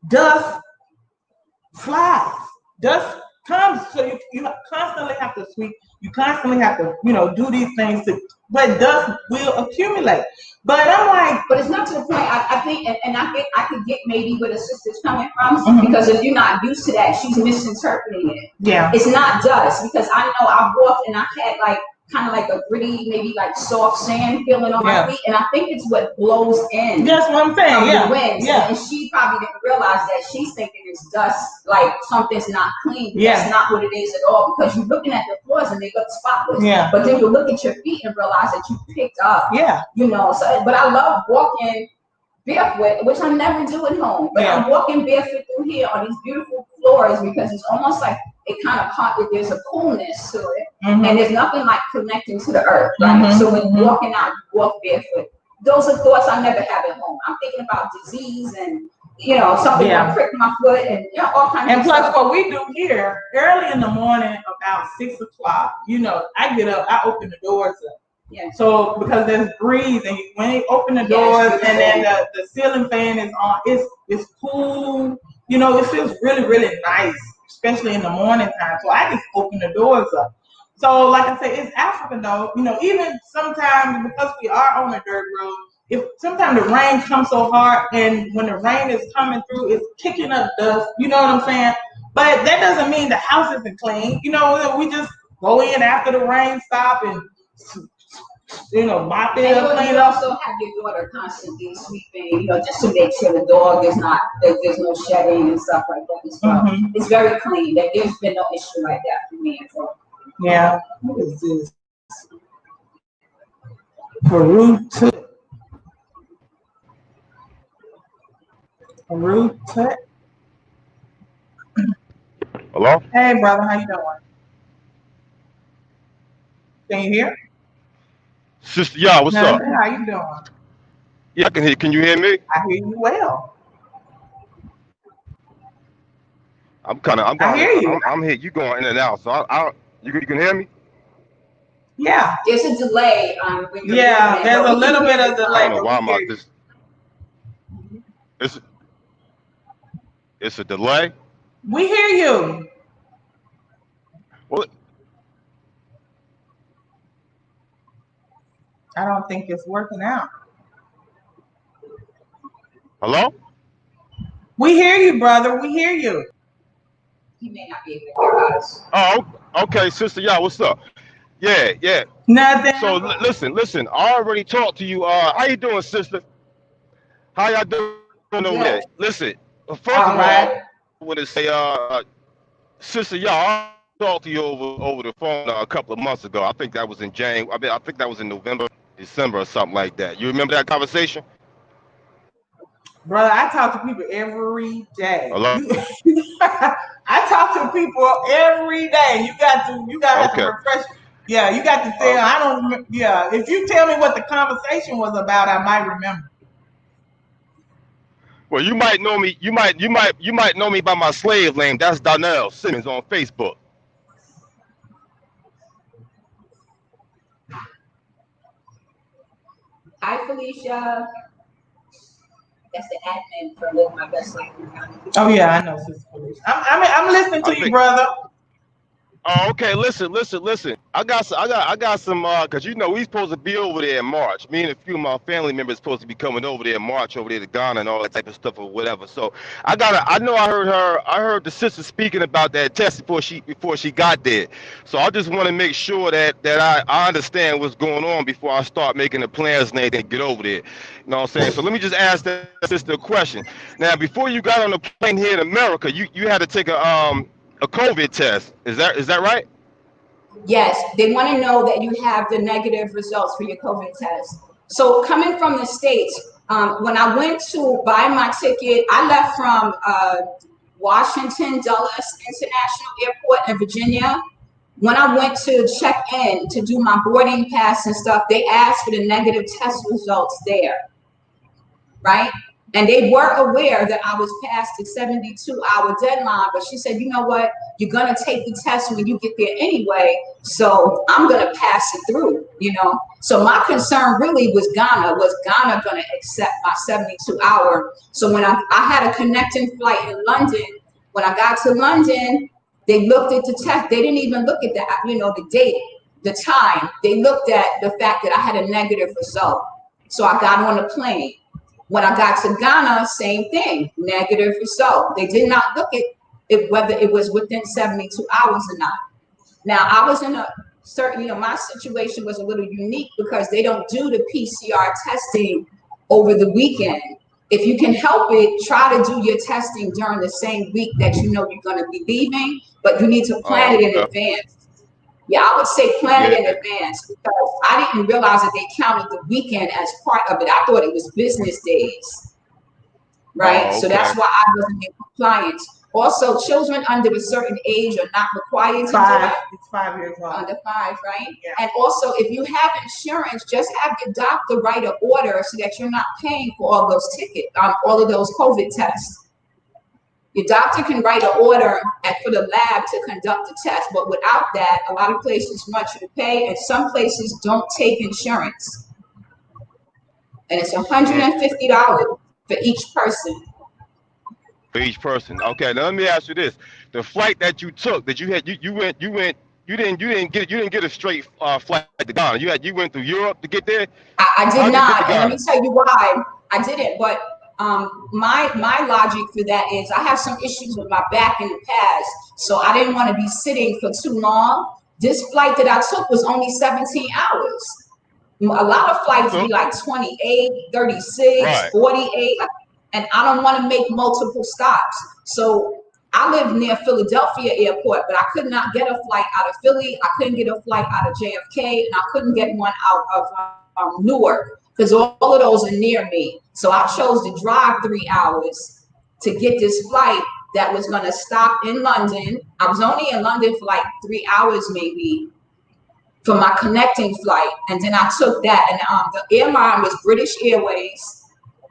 Dust flies. Dust comes, so you constantly have to sweep. You constantly have to, do these things. But dust will accumulate. But I'm like, but it's not to the point. I think, and I think I could get maybe where the sister's coming from, because if you're not used to that, she's misinterpreting it. Yeah, it's not dust, because I know I've walked and I've had kind of like a gritty, maybe like soft sand feeling on my feet, and I think it's what blows in. That's what I'm saying. The wind. And she probably didn't realize that she's thinking it's dust, like something's not clean. That's not what it is at all, because you're looking at the floors and they look spotless. But then you look at your feet and realize that you picked up. So, but I love walking barefoot, which I never do at home. But I'm walking barefoot through here on these beautiful floors, because it's almost like it kind of caught that there's a coolness to it, and there's nothing like connecting to the earth, right? So when you're walking out, you walk barefoot. Those are thoughts I never have at home. I'm thinking about disease and something gonna prick my foot, and all kinds of stuff. And plus, what we do here early in the morning, about 6 o'clock, I get up, I open the doors up. So because there's breeze, and when you open the doors, and then the ceiling fan is on, it's cool. It feels really, really nice, especially in the morning time. So I just open the doors up. So like I said, it's Africa though. Even sometimes, because we are on a dirt road, if sometimes the rain comes so hard, and when the rain is coming through, it's kicking up dust. You know what I'm saying? But that doesn't mean the house isn't clean. We just go in after the rain stop and mop it up, clean you up. also have your daughter constantly sweeping, just to make sure the dog is not, there's no shedding and stuff like that as well. It's very clean. There's been no issue like that for me at all. Yeah. What is this? Peru Tut. Hello? Hey, brother, how you doing? Can you hear? Sista Yaa, what's up? How you doing? Yeah, I can hear. Can you hear me? I hear you well. I hear you. I'm here. You going in and out, so you can hear me? Yeah. There's a delay on when you're there's a little bit of delay. I don't know why I'm out this. It's a delay. We hear you. Well, I don't think it's working out. Hello? We hear you, brother. We hear you. He may not be able to hear us. Oh, okay, Sista Yaa, what's up? Yeah. Nothing. So listen. I already talked to you. How you doing, sister? How y'all doing over there? Listen, first of all, I want to say, Sista Yaa, I talked to you over the phone a couple of months ago. I think that was in January. I think that was in November, December, or something like that. You remember that conversation? Brother, I talk to people every day. Hello? I talk to people every day. You got to refresh. Yeah, you got to tell. I don't. Yeah, if you tell me what the conversation was about, I might remember. Well, you might know me. You might know me by my slave name. That's Donnell Simmons on Facebook. Hi, Felicia. That's the admin for Live My Best Life. Oh yeah, I know, Sister Felicia. I'm listening to you, brother. Oh, okay. Listen. I got some. Cause you know we supposed to be over there in March. Me and a few of my family members supposed to be coming over there in March, over there to Ghana and all that type of stuff or whatever. So I heard the sister speaking about that test before she got there. So I just want to make sure that I understand what's going on before I start making the plans and anything to get over there. You know what I'm saying? So let me just ask that sister a question. Now, before you got on the plane here in America, you had to take a COVID test. Is that right? Yes, they want to know that you have the negative results for your COVID test. So coming from the States, when I went to buy my ticket, I left from Washington Dulles International Airport in Virginia. When I went to check in to do my boarding pass and stuff, they asked for the negative test results there, right? And they were aware that I was past the 72-hour deadline, but she said, you know what, you're going to take the test when you get there anyway, so I'm going to pass it through, you know? So my concern really was Ghana going to accept my 72-hour? So when I had a connecting flight in London, when I got to London, they looked at the test. They didn't even look at that, you know, the date, the time. They looked at the fact that I had a negative result. So I got on the plane. When I got to Ghana, same thing, negative result. They did not look at it, whether it was within 72 hours or not. Now, I was in a certain, you know, my situation was a little unique because they don't do the PCR testing over the weekend. If you can help it, try to do your testing during the same week that you know you're going to be leaving, but you need to plan it in advance. Yeah, I would say plan it in advance because I didn't realize that they counted the weekend as part of it. I thought it was business days, right? So that's why I wasn't in compliance. Also, children under a certain age are not required to do it. It's 5 years old. Under 5, right? Yeah. And also, if you have insurance, just have your doctor write an order so that you're not paying for all those tickets, all of those COVID tests. Your doctor can write an order for the lab to conduct the test, but without that, a lot of places want you to pay, and some places don't take insurance. And it's $150 for each person. For each person. Okay, now let me ask you this: the flight that you took, that you didn't get a straight flight to Ghana. You went through Europe to get there. I did not, and let me tell you why I didn't. But my logic for that is I have some issues with my back in the past, so I didn't want to be sitting for too long. This flight that I took was only 17 hours. A lot of flights be like 28, 36, 48, and I don't want to make multiple stops. So I live near Philadelphia Airport, but I could not get a flight out of Philly. I couldn't get a flight out of JFK, and I couldn't get one out of Newark, because all of those are near me. So I chose to drive 3 hours to get this flight that was going to stop in London. I was only in London for like 3 hours maybe for my connecting flight. And then I took that, and the airline was British Airways.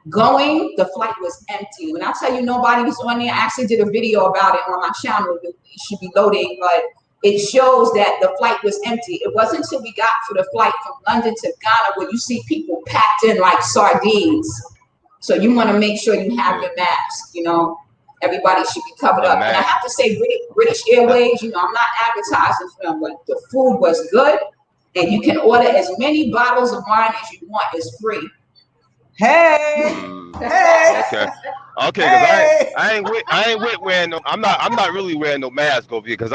Going, the flight was empty. When I tell you nobody was on there, I actually did a video about it on my channel. It should be loading, but it shows that the flight was empty. It wasn't until we got to the flight from London to Ghana where you see people packed in like sardines. So you want to make sure you have your mask, you know. Everybody should be covered up. And I have to say, British Airways, you know, I'm not advertising for them, but the food was good. And you can order as many bottles of wine as you want. It's free. Hey. Okay. Because I ain't with wearing no. I'm not really wearing no mask over here because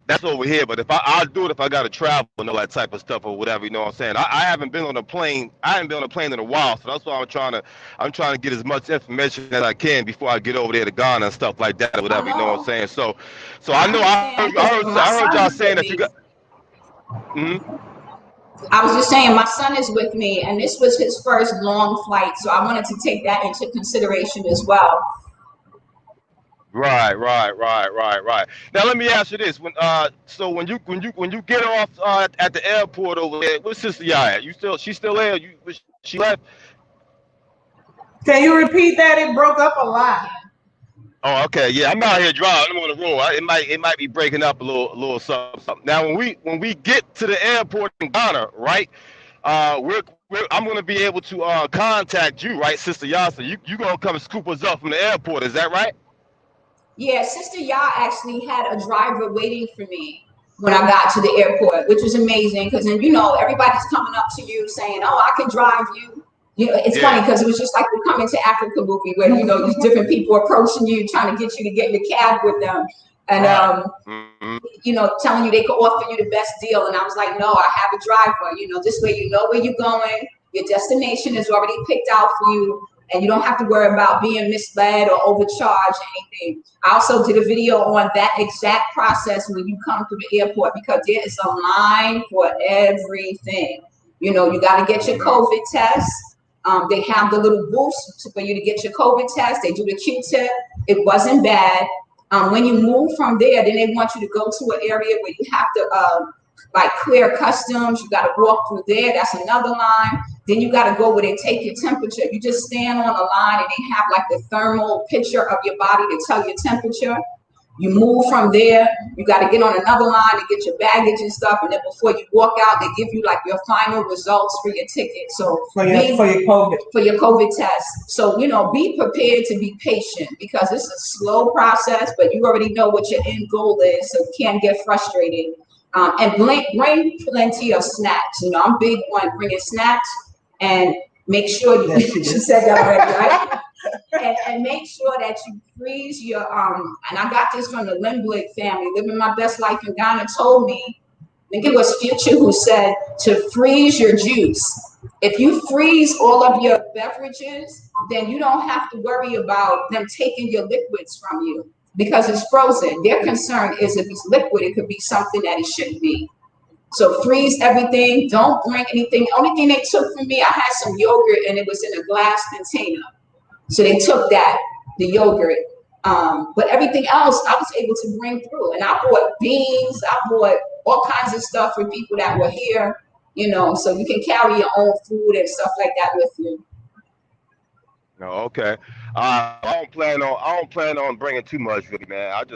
that's over here. But I'll do it if I gotta travel and all that type of stuff or whatever. You know what I'm saying? I haven't been on a plane. I haven't been on a plane in a while, so that's why I'm trying to get as much information as I can before I get over there to Ghana and stuff like that or whatever. You know what I'm saying? So I know I heard y'all saying that you got. I was just saying, my son is with me, and this was his first long flight, so I wanted to take that into consideration as well. Right. Now let me ask you this: so when you get off at the airport over there, where's Sister Yaa at? She still there? She left? Can you repeat that? It broke up a lot. Oh, okay. Yeah, I'm out here driving. I'm on the road. It might be breaking up a little something. Now when we get to the airport in Ghana, right? I'm gonna be able to contact you, right, Sister Yaa? So you gonna come and scoop us up from the airport? Is that right? Yeah, Sister Yaa actually had a driver waiting for me when I got to the airport, which was amazing because then, everybody's coming up to you saying, "Oh, I can drive you." It's funny because it was just like the Coming to Africa movie where, these different people approaching you, trying to get you to get in the cab with them. And, Right. Mm-hmm. telling you they could offer you the best deal. And I was like, no, I have a driver. This way you know where you're going. Your destination is already picked out for you. And you don't have to worry about being misled or overcharged or anything. I also did a video on that exact process when you come through the airport because there is a line for everything. You got to get your COVID test. They have the little booths for you to get your COVID test. They do the Q-tip. It wasn't bad. When you move from there, then they want you to go to an area where you have to clear customs. You got to walk through there. That's another line. Then you got to go where they take your temperature. You just stand on a line and they have like the thermal picture of your body to tell your temperature. You move from there, you got to get on another line to get your baggage and stuff. And then before you walk out, they give you like your final results for your ticket. So for your COVID test. So, be prepared to be patient because it's a slow process, but you already know what your end goal is. So you can't get frustrated. And bring plenty of snacks. I'm big on bringing snacks and make sure you said that already, right? and make sure that you freeze your and I got this from the Limblick family, living my best life in Ghana, told me, I think it was Future who said to freeze your juice. If you freeze all of your beverages, then you don't have to worry about them taking your liquids from you because it's frozen. Their concern is if it's liquid, it could be something that it shouldn't be. So freeze everything. Don't bring anything. Only thing they took from me, I had some yogurt and it was in a glass container. So they took the yogurt. But everything else I was able to bring through. And I bought beans. I bought all kinds of stuff for people that were here, so you can carry your own food and stuff like that with you. No, okay. I don't plan on bringing too much with me, man. I'm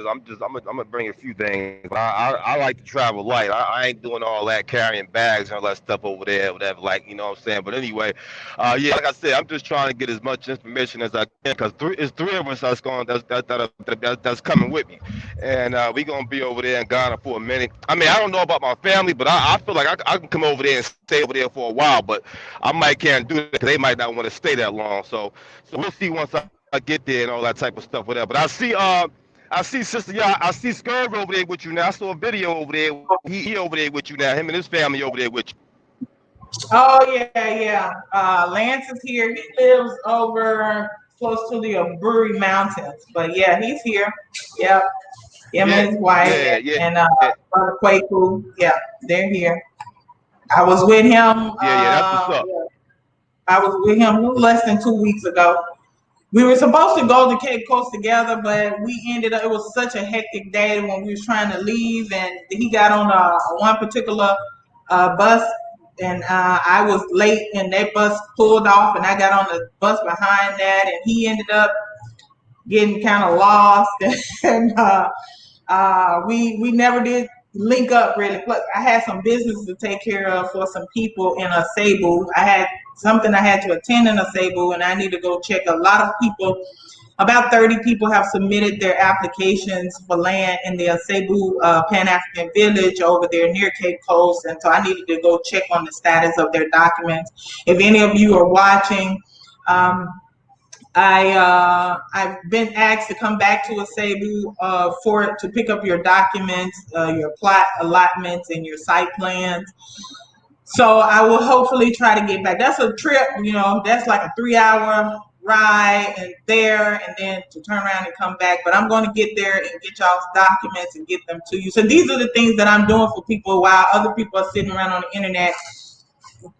gonna bring a few things. I like to travel light. I ain't doing all that carrying bags and all that stuff over there, whatever. Like, you know what I'm saying. But anyway, yeah, like I said, I'm just trying to get as much information as I can because it's three of us that's coming with me, and we gonna be over there in Ghana for a minute. I mean, I don't know about my family, but I feel like I can come over there and stay over there for a while. But I might can't do it because they might not want to stay that long. So we'll see once I get there and all that type of stuff, whatever. But I see Sister Yaa, I see Scurv over there with you now. I saw a video over there. He over there with you now. Him and his family over there with you. Oh yeah. Lance is here. He lives over close to the Aburi Mountains, but yeah, he's here. Yep. Him and his wife and Brother Kwaku. Yeah, they're here. I was with him. That's what's up. I was with him less than 2 weeks ago. We were supposed to go to Cape Coast together, but we ended up, it was such a hectic day when we was trying to leave, and he got on one particular bus, and I was late, and that bus pulled off, and I got on the bus behind that, and he ended up getting kind of lost, and we never did link up really. Plus, I had some business to take care of for some people in Cebu. I had something I had to attend in Cebu, and I need to go check. A lot of people, about 30 people, have submitted their applications for land in the Cebu Pan-African Village over there near Cape Coast, and so I needed to go check on the status of their documents. If any of you are watching, I've been asked to come back to Cebu to pick up your documents, your plot allotments, and your site plans. So I will hopefully try to get back. That's a trip, that's like a 3-hour ride and then to turn around and come back. But I'm going to get there and get y'all's documents and get them to you. So these are the things that I'm doing for people while other people are sitting around on the internet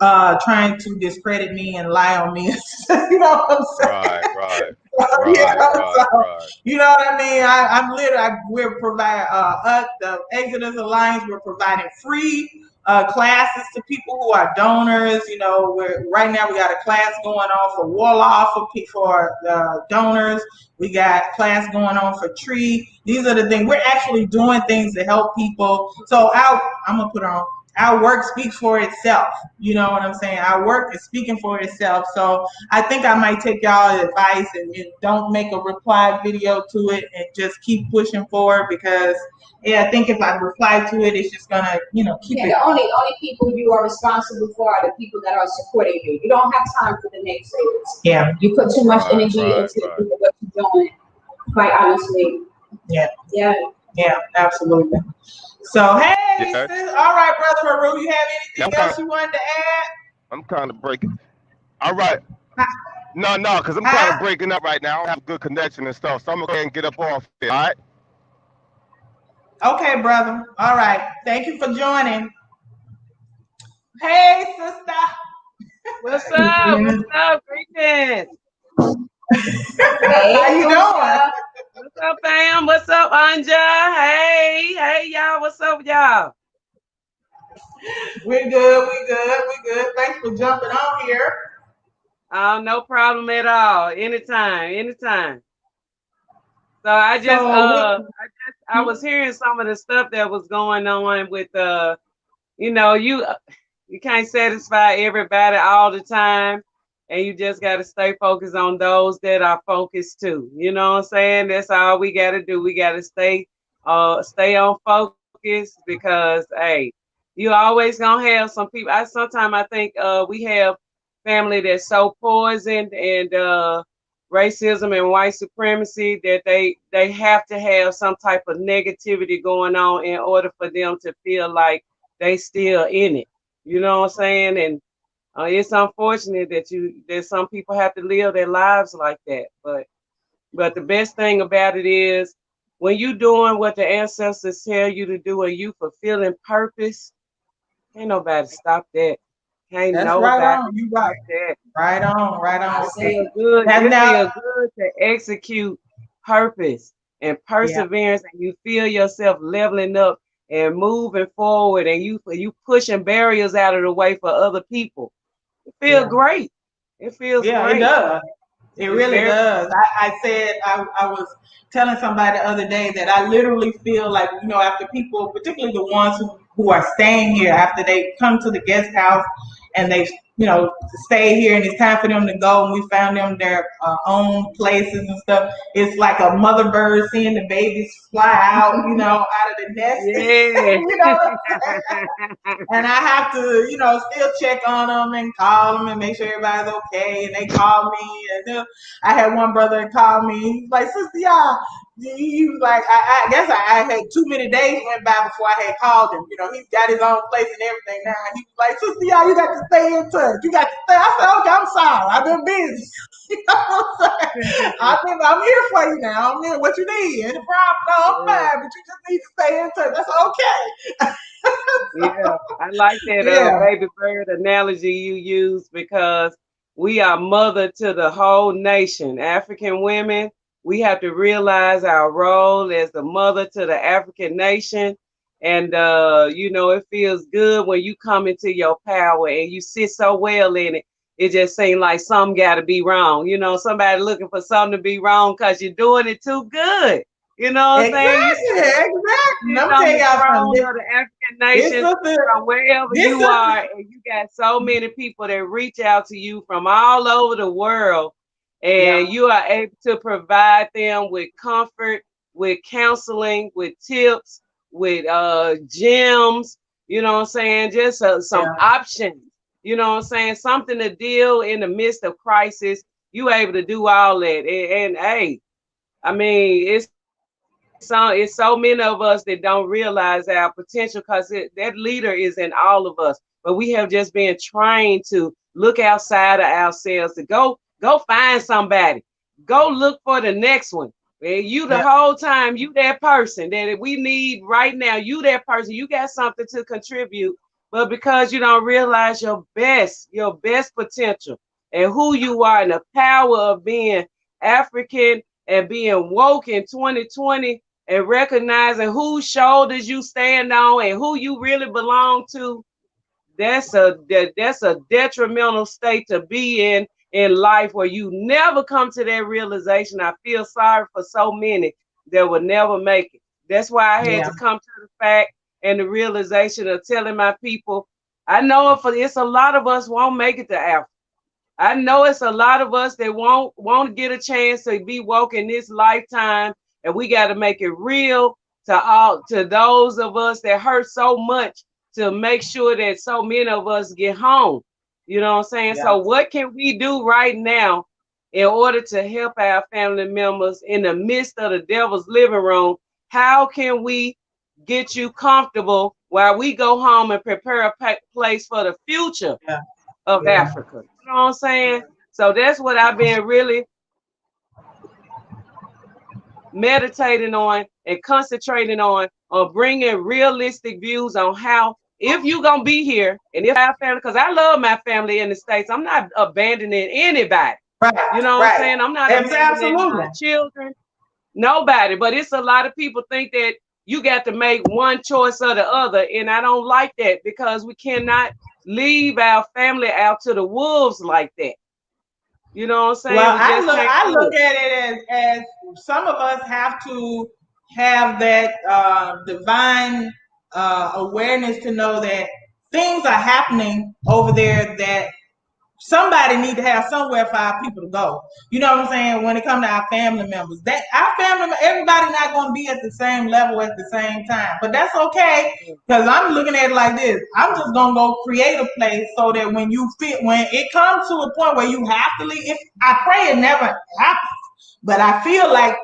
trying to discredit me and lie on me. You know what I'm saying? Right. So, you know what I mean? I'm literally, we're providing, the Exodus Alliance, we're providing free classes to people who are donors. You know, right now we got a class going on for Warlock for donors. We got class going on for Tree. These are the things. We're actually doing things to help people. So I'm going to put on. Our work speaks for itself. You know what I'm saying? Our work is speaking for itself. So I think I might take y'all advice and don't make a reply video to it and just keep pushing forward, because I think if I reply to it, it's just gonna, keep it. The only people you are responsible for are the people that are supporting you. You don't have time for the naysayers. Yeah. You put too much energy into what you're doing. Quite honestly. Yeah. Yeah. Yeah, absolutely. So, hey, sis, all right, Brother Haru, you have anything else you wanted to add? I'm kind of breaking. All right. No, because I'm kind of breaking up right now. I don't have a good connection and stuff, so I'm going to go ahead and get up off here, all right? Okay, brother. All right. Thank you for joining. Hey, sister. What's up? What's up? Greetings. Hey, how you doing? What's up, fam? What's up, Anja? Hey, y'all. What's up, y'all? We're good. Thanks for jumping on here. No problem at all. Anytime. So I was hearing some of the stuff that was going on with you can't satisfy everybody all the time, and you just got to stay focused on those that are focused too. You know what I'm saying? That's all we got to do. We got to stay on focus, because hey, you always gonna have some people. Sometimes I think we have family that's so poisoned and racism and white supremacy that they have to have some type of negativity going on in order for them to feel like they still in it. You know what I'm saying? And it's unfortunate that some people have to live their lives like that. But the best thing about it is, when you doing what the ancestors tell you to do and you fulfilling purpose, ain't nobody stop that. Ain't That's nobody right on. You right. That. Right on. It feels good. It feels good to execute purpose and perseverance, and you feel yourself leveling up and moving forward, and you pushing barriers out of the way for other people. It feels great. It feels great. It does. It really does. I said, I was telling somebody the other day that I literally feel like, after people, particularly the ones who are staying here, after they come to the guest house and they, stay here and it's time for them to go, and we found them their own places and stuff. It's like a mother bird seeing the babies fly out, out of the nest. Yeah. And I have to, still check on them and call them and make sure everybody's okay. And they call me. And I had one brother that called me. He's like, Sista Yaa. He was like, I guess I had too many days went by before I had called him. He's got his own place and everything now. And he was like, Sista Yaa, you got to stay in touch. You got to stay. I said, okay, I'm sorry. I've been busy. You know what I'm saying? I'm here for you now. I'm here. What you need? Any problem? No, I'm fine. But you just need to stay in touch. That's okay. Yeah, I like that baby bird analogy you use, because we are mother to the whole nation. African women, we have to realize our role as the mother to the African nation. And, it feels good when you come into your power and you sit so well in it. It just seems like something got to be wrong. Somebody looking for something to be wrong because you're doing it too good. You know what I'm saying? Exactly. I'm telling y'all from the African nation, from wherever you are, and you got so many people that reach out to you from all over the world, and you are able to provide them with comfort, with counseling, with tips, with gems. You know what I'm saying? Just some options. You know what I'm saying? Something to deal in the midst of crisis. You able to do all that, and hey, I mean, it's so many of us that don't realize our potential, because that leader is in all of us. But we have just been trained to look outside of ourselves, to go find somebody, go look for the next one. And you the whole time, you that person that we need right now. You that person, you got something to contribute. but because you don't realize your best potential and who you are and the power of being African and being woke in 2020 and recognizing whose shoulders you stand on and who you really belong to. That's a detrimental state to be in life, where you never come to that realization. I feel sorry for so many that will never make it. That's why I had to come to the fact and the realization of telling my people, I know it's a lot of us won't make it to Africa. I know it's a lot of us that won't get a chance to be woke in this lifetime, and we got to make it real to those of us that hurt so much, to make sure that so many of us get home. You know what I'm saying? Yeah. So what can we do right now in order to help our family members in the midst of the devil's living room? How can we get you comfortable while we go home and prepare a place for the future of Africa? You know what I'm saying? So that's what I've been really meditating on and concentrating on bringing realistic views on how, if you're going to be here, and if our family, because I love my family in the States, I'm not abandoning anybody. Right. You know what I'm saying? I'm not abandoning my children, nobody. But it's a lot of people think that you got to make one choice or the other. And I don't like that, because we cannot leave our family out to the wolves like that. You know what I'm saying? Well, I look at it as some of us have to have that divine awareness to know that things are happening over there that somebody need to have somewhere for our people to go. You know what I'm saying? When it comes to our family members, that our family, everybody not going to be at the same level at the same time, but that's okay, because I'm looking at it like this. I'm just going to go create a place so that when it comes to a point where you have to leave, I pray it never happens, but I feel like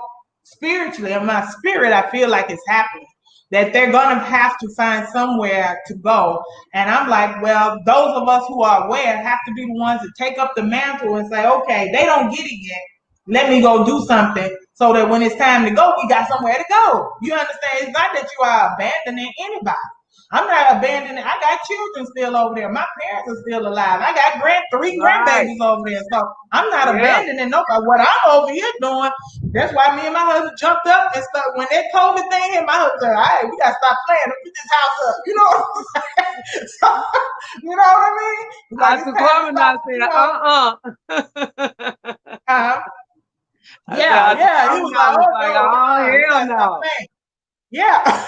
spiritually, in my spirit, I feel like it's happening, that they're going to have to find somewhere to go. And I'm like, well, those of us who are aware have to be the ones to take up the mantle and say, okay, they don't get it yet. Let me go do something so that when it's time to go, we got somewhere to go. You understand? It's not that you are abandoning anybody. I'm not abandoning. I got children still over there. My parents are still alive. I got three grandbabies over there. So I'm not abandoning nobody. What I'm over here doing, that's why me and my husband jumped up and stuff. When that COVID thing hit, my husband said, all right, we got to stop playing and put this house up. You know what I'm saying? So, you know what I mean? Like, yeah. He was like, oh, hell no. Yeah.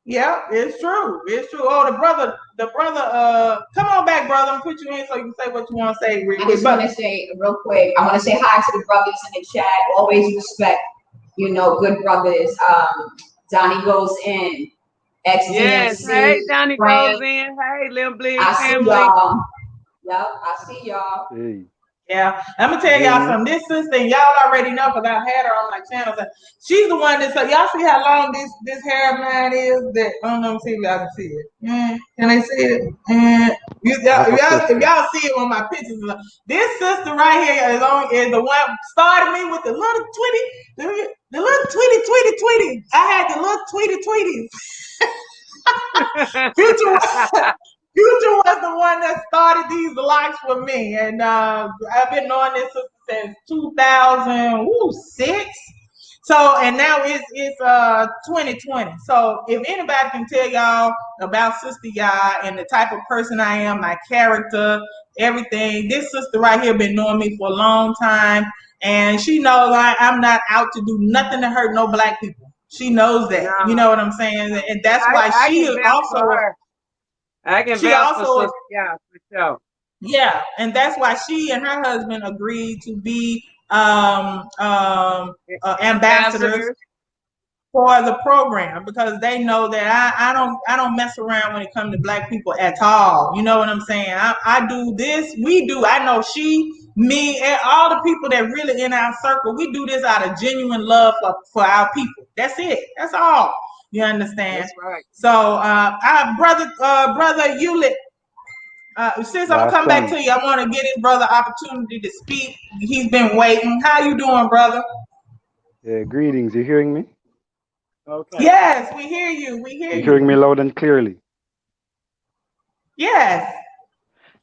Yeah, it's true. It's true. Oh, the brother, come on back, brother. I'm put you in so you can say what you want to say. I just want to say real quick, I want to say hi to the brothers in the chat. Always respect, good brothers. Donnie goes in. XDMC. Yes, hey, Donnie goes in. Hey, Lim Bling family. Y'all. Yep, I see y'all. Hey. Yeah, I'm gonna tell y'all something. This sister, and y'all already know because I've had her on my channel. So she's the one that. So y'all see how long this hair of mine is? That I don't know. See if y'all can see it. Can they see it? If y'all see it on my pictures, this sister right here is the one started me with the little tweety. I had the little tweety. Future was the one that started these likes for me, and I've been knowing this since 2006. So, and now it's 2020. So, if anybody can tell y'all about Sista Yaa and the type of person I am, my character, everything, this sister right here been knowing me for a long time, and she knows I'm not out to do nothing to hurt no black people. She knows that. No. You know what I'm saying? And that's why she also. I can vouch for Sista Yaa for sure. Yeah, and that's why she and her husband agreed to be ambassadors for the program, because they know that I don't mess around when it comes to black people at all. You know what I'm saying? I do this, we do. I know she, me, and all the people that really in our circle, we do this out of genuine love for our people. That's it. That's all. You understand? That's right. So, our brother Hewlett, since I'm gonna come back to you, I want to give his brother opportunity to speak. He's been waiting. How you doing, brother? Yeah, greetings. You hearing me? Okay. Yes, we hear you. We hear you. You're hearing me loud and clearly. Yes,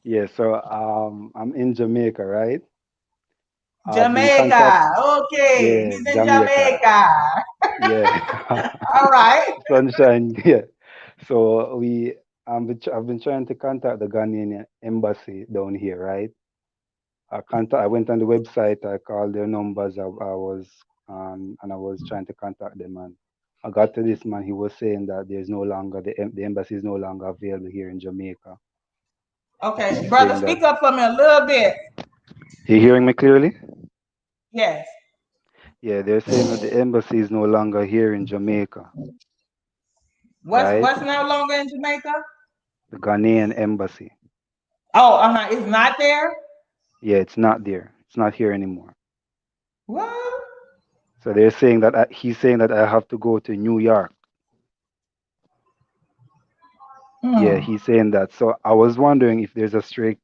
Yeah, so I'm in Jamaica, right? I've been contact. Jamaica. Okay, Yeah, he's in Jamaica. Jamaica. Yeah, All right. sunshine. Yeah. So I've been trying to contact the Ghanaian embassy down here, right? I went on the website. I called their numbers. I was and I was trying to contact them, and I got to this man. He was saying that there's no longer the embassy is no longer available here in Jamaica. Okay, He's brother, saying that. speak up for me a little bit. You hearing me clearly? Yes. Yeah, they're saying that the embassy is no longer here in Jamaica, right? What's no longer in Jamaica? The Ghanaian embassy. Oh, it's not there. Yeah, it's not there. It's not here anymore. What? So they're saying that he's saying that I have to go to New York. Yeah, Hmm. he's saying that. So I was wondering if there's a straight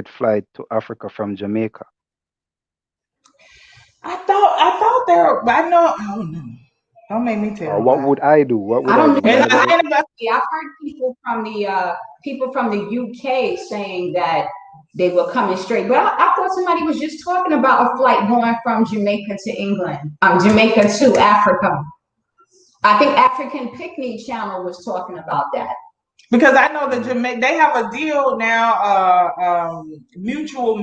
flight to Africa from Jamaica. I thought there. I know. Oh no! Don't make me Or tell a what lie. would I do? What I would I don't do? know. Do you It's know the not best? anybody. Yeah, I've heard people from the UK saying that they were coming straight. But I thought somebody was just talking about a flight going from Jamaica to England, Jamaica to Africa. I think African Picnic Channel was talking about that. Because I know that Mhm. Jamaica, they have a deal now, mutual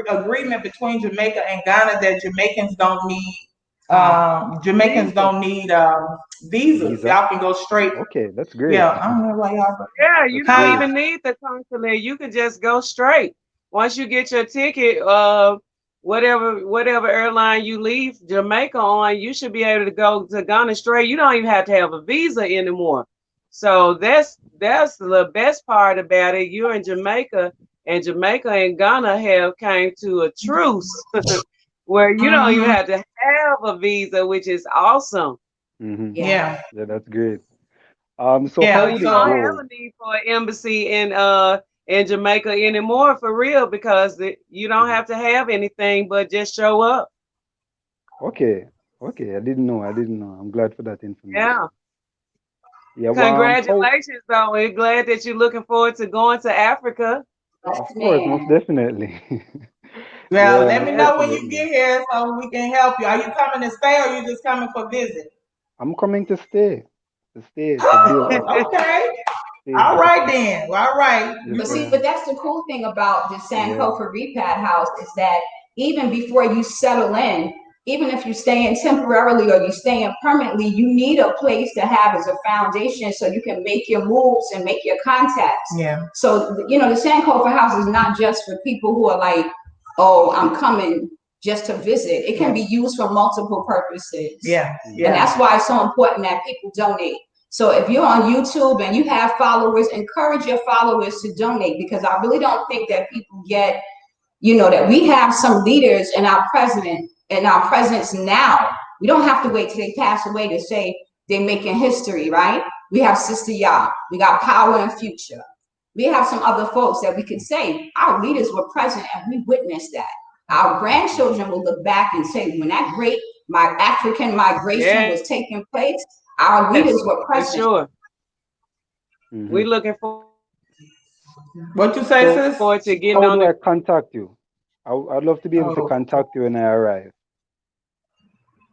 agreement between Jamaica and Ghana that Jamaicans Visa. don't need visas. Visa? Y'all can go straight. Okay, that's great. Yeah, I don't know why y'all. Yeah, you That's don't great. Huh? even need the consulate. You can just go straight. Once you get your ticket, whatever airline you leave Jamaica on, you should be able to go to Ghana straight. You don't even have to have a visa anymore. So that's the best part about it. You're in Jamaica, and Jamaica and Ghana have came to a truce where you don't even Mm-hmm. have to have a visa, which is awesome. Hmm. Yeah. Yeah, Yeah, that's great. So yeah. So how you would it don't So have go? a need for an embassy in Jamaica anymore for real because you don't Mhm. have to have anything but just show up. Okay, okay. I didn't know. I didn't know. I'm glad for that Yeah. information. Yeah. How? Congratulations though. We're glad that you're looking forward to going to Africa. Yes, Of course, most man. definitely. well, Yeah, let me most Yes. know when you definitely. get here so we can help you. Are you coming to stay or you just coming for visit? I'm coming to build up, Okay. stay. All right then. Well, all right. Yes, But You see, ma'am. but that's the cool thing about the Yeah. Sankofa Repat House is that even before you settle in, even if you're staying temporarily or you're staying permanently, you need a place to have as a foundation so you can make your moves and make your contacts. yeah. So, the Sankofa House is not just for people who are like, oh, I'm coming just to visit. It can Yeah. be used for multiple purposes. Yeah. Mhm. And Yeah. that's why it's so important that people donate. So if you're on YouTube and you have followers, encourage your followers to donate because I really don't think that people get, that we have some leaders in our presidents now. We don't have to wait till they pass away to say they're making history, right? We have Sister Yaa. We got Power and Future. We have some other folks that we can say our leaders were present and we witnessed that. Our Mhm. grandchildren will look back and say, when that great my African migration Yes, was taking place, our leaders were for present. sure. We're Mhm. looking forward What you say, So, sis? to getting how on do the I contact you? I'd love to be able to Oh, contact you when I arrive.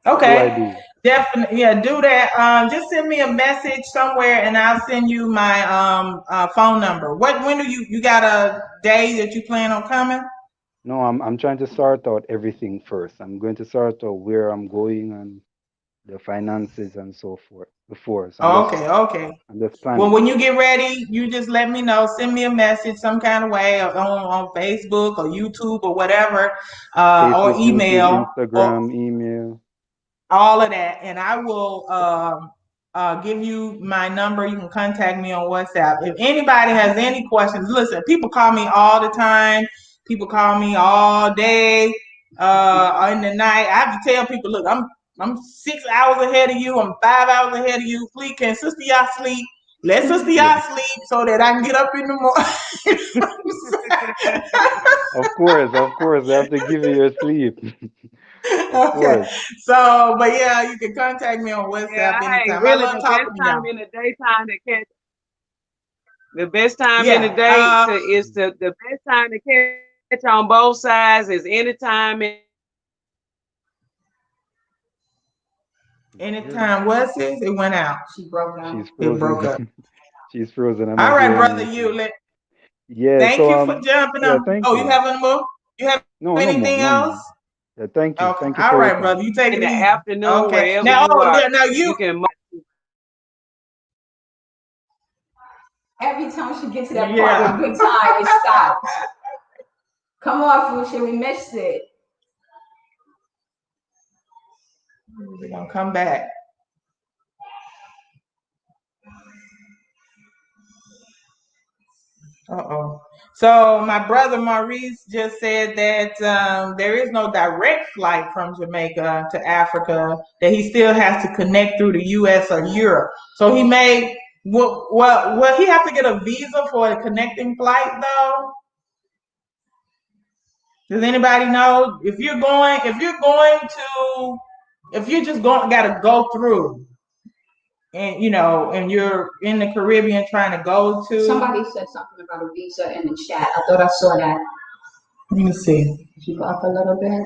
What do I okay. do? Definitely. Yeah, do that. Just send me a message somewhere and I'll send you my phone number. When do you got a day that you plan on coming? No, I'm trying to sort out everything first. I'm going to sort out where I'm going and the finances and so forth before. So Oh, okay, okay. I'm just Well, planning. when you get ready, you just let me know. Send me a message some kind of way on Facebook or YouTube or whatever, or Facebook, YouTube, email or Instagram, email. all of that, and I will give you my number. You can contact me on WhatsApp. If anybody has any questions, listen, people call me all the time. People call me all day, in the night. I have to tell people, look, I'm 6 hours ahead of you. I'm 5 hours ahead of you. Please, can Sister Yaa sleep? Let Sister Yeah. Yaa sleep so that I can get up in the morning. Of course. I have to give you your sleep. Of Okay. course. So, but yeah, you can contact me on yeah, WhatsApp hey, anytime. I really love the best talking to time y'all. in the daytime to catch The best time in the Yeah. day the best time to catch on both sides is anytime. Anytime was this? It went out. She broke down. She's It broke up. frozen. She's frozen. I'm All not right, hearing brother, anything. you. Yeah. Thank So you for jumping yeah. on. Thank Oh, you you. have any more? You have No, no more, anything no else? more. Yeah. Thank you. Okay. Thank you All for your right, brother. time. You take In it the easy. afternoon, Okay. wherever Now, you are, now you can. Every time she gets to that part Yeah. with good time, it stops. Come on, Fuchsia, we missed it. We're gonna come back. Uh-oh. So my brother Maurice just said that there is no direct flight from Jamaica to Africa, that he still has to connect through the US or Europe. So he may will he have to get a visa for a connecting flight though? Does anybody know if you're just gotta go through and and you're in the Caribbean trying to go to Somebody said something about a visa in the chat. I thought I saw that. let me see. Keep up a little bit.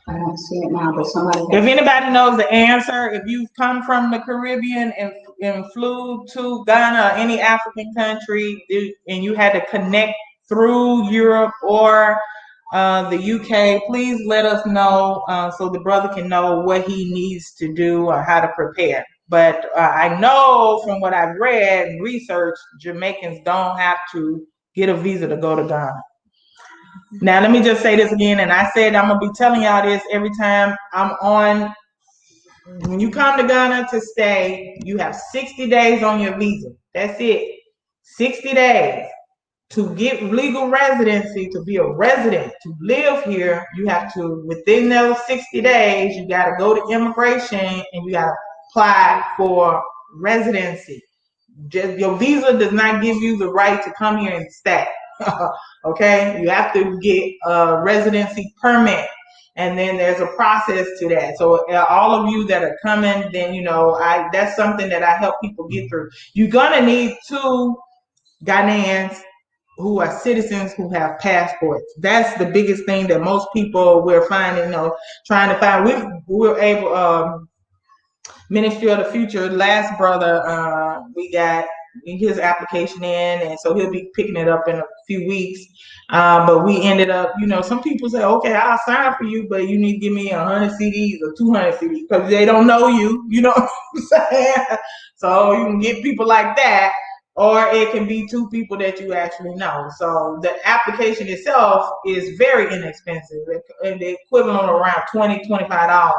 I don't see it now, but somebody. If anybody knows the answer, if you've come from the Caribbean and flew to Ghana or any African country and you had to connect through Europe or the UK, please let us know so the brother can know what he needs to do or how to prepare. But I know from what I've read and researched, Jamaicans don't have to get a visa to go to Ghana. Now, let me just say this again, and I said I'm going to be telling y'all this every time I'm on. When you come to Ghana to stay, you have 60 days on your visa. That's it. 60 days. To get legal residency, to be a resident, to live here, you have to, within those 60 days, you got to go to immigration and you got to apply for residency. Just your visa does not give you the right to come here and stay. Okay, you have to get a residency permit, and then there's a process to that. So all of you that are coming, then that's something that I help people get through. You're gonna need 2 Ghanaians who are citizens who have passports. That's the biggest thing that most people we're finding, trying to find. We were able. Ministry of the Future, last brother, we got his application in, and so he'll be picking it up in a few weeks. But we ended up, some people say, okay, I'll sign for you, but you need to give me 100 CDs or 200 CDs because they don't know you, you know what I'm saying? So you can get people like that, or it can be 2 people that you actually know. So the application itself is very inexpensive. The equivalent of around $20, $25,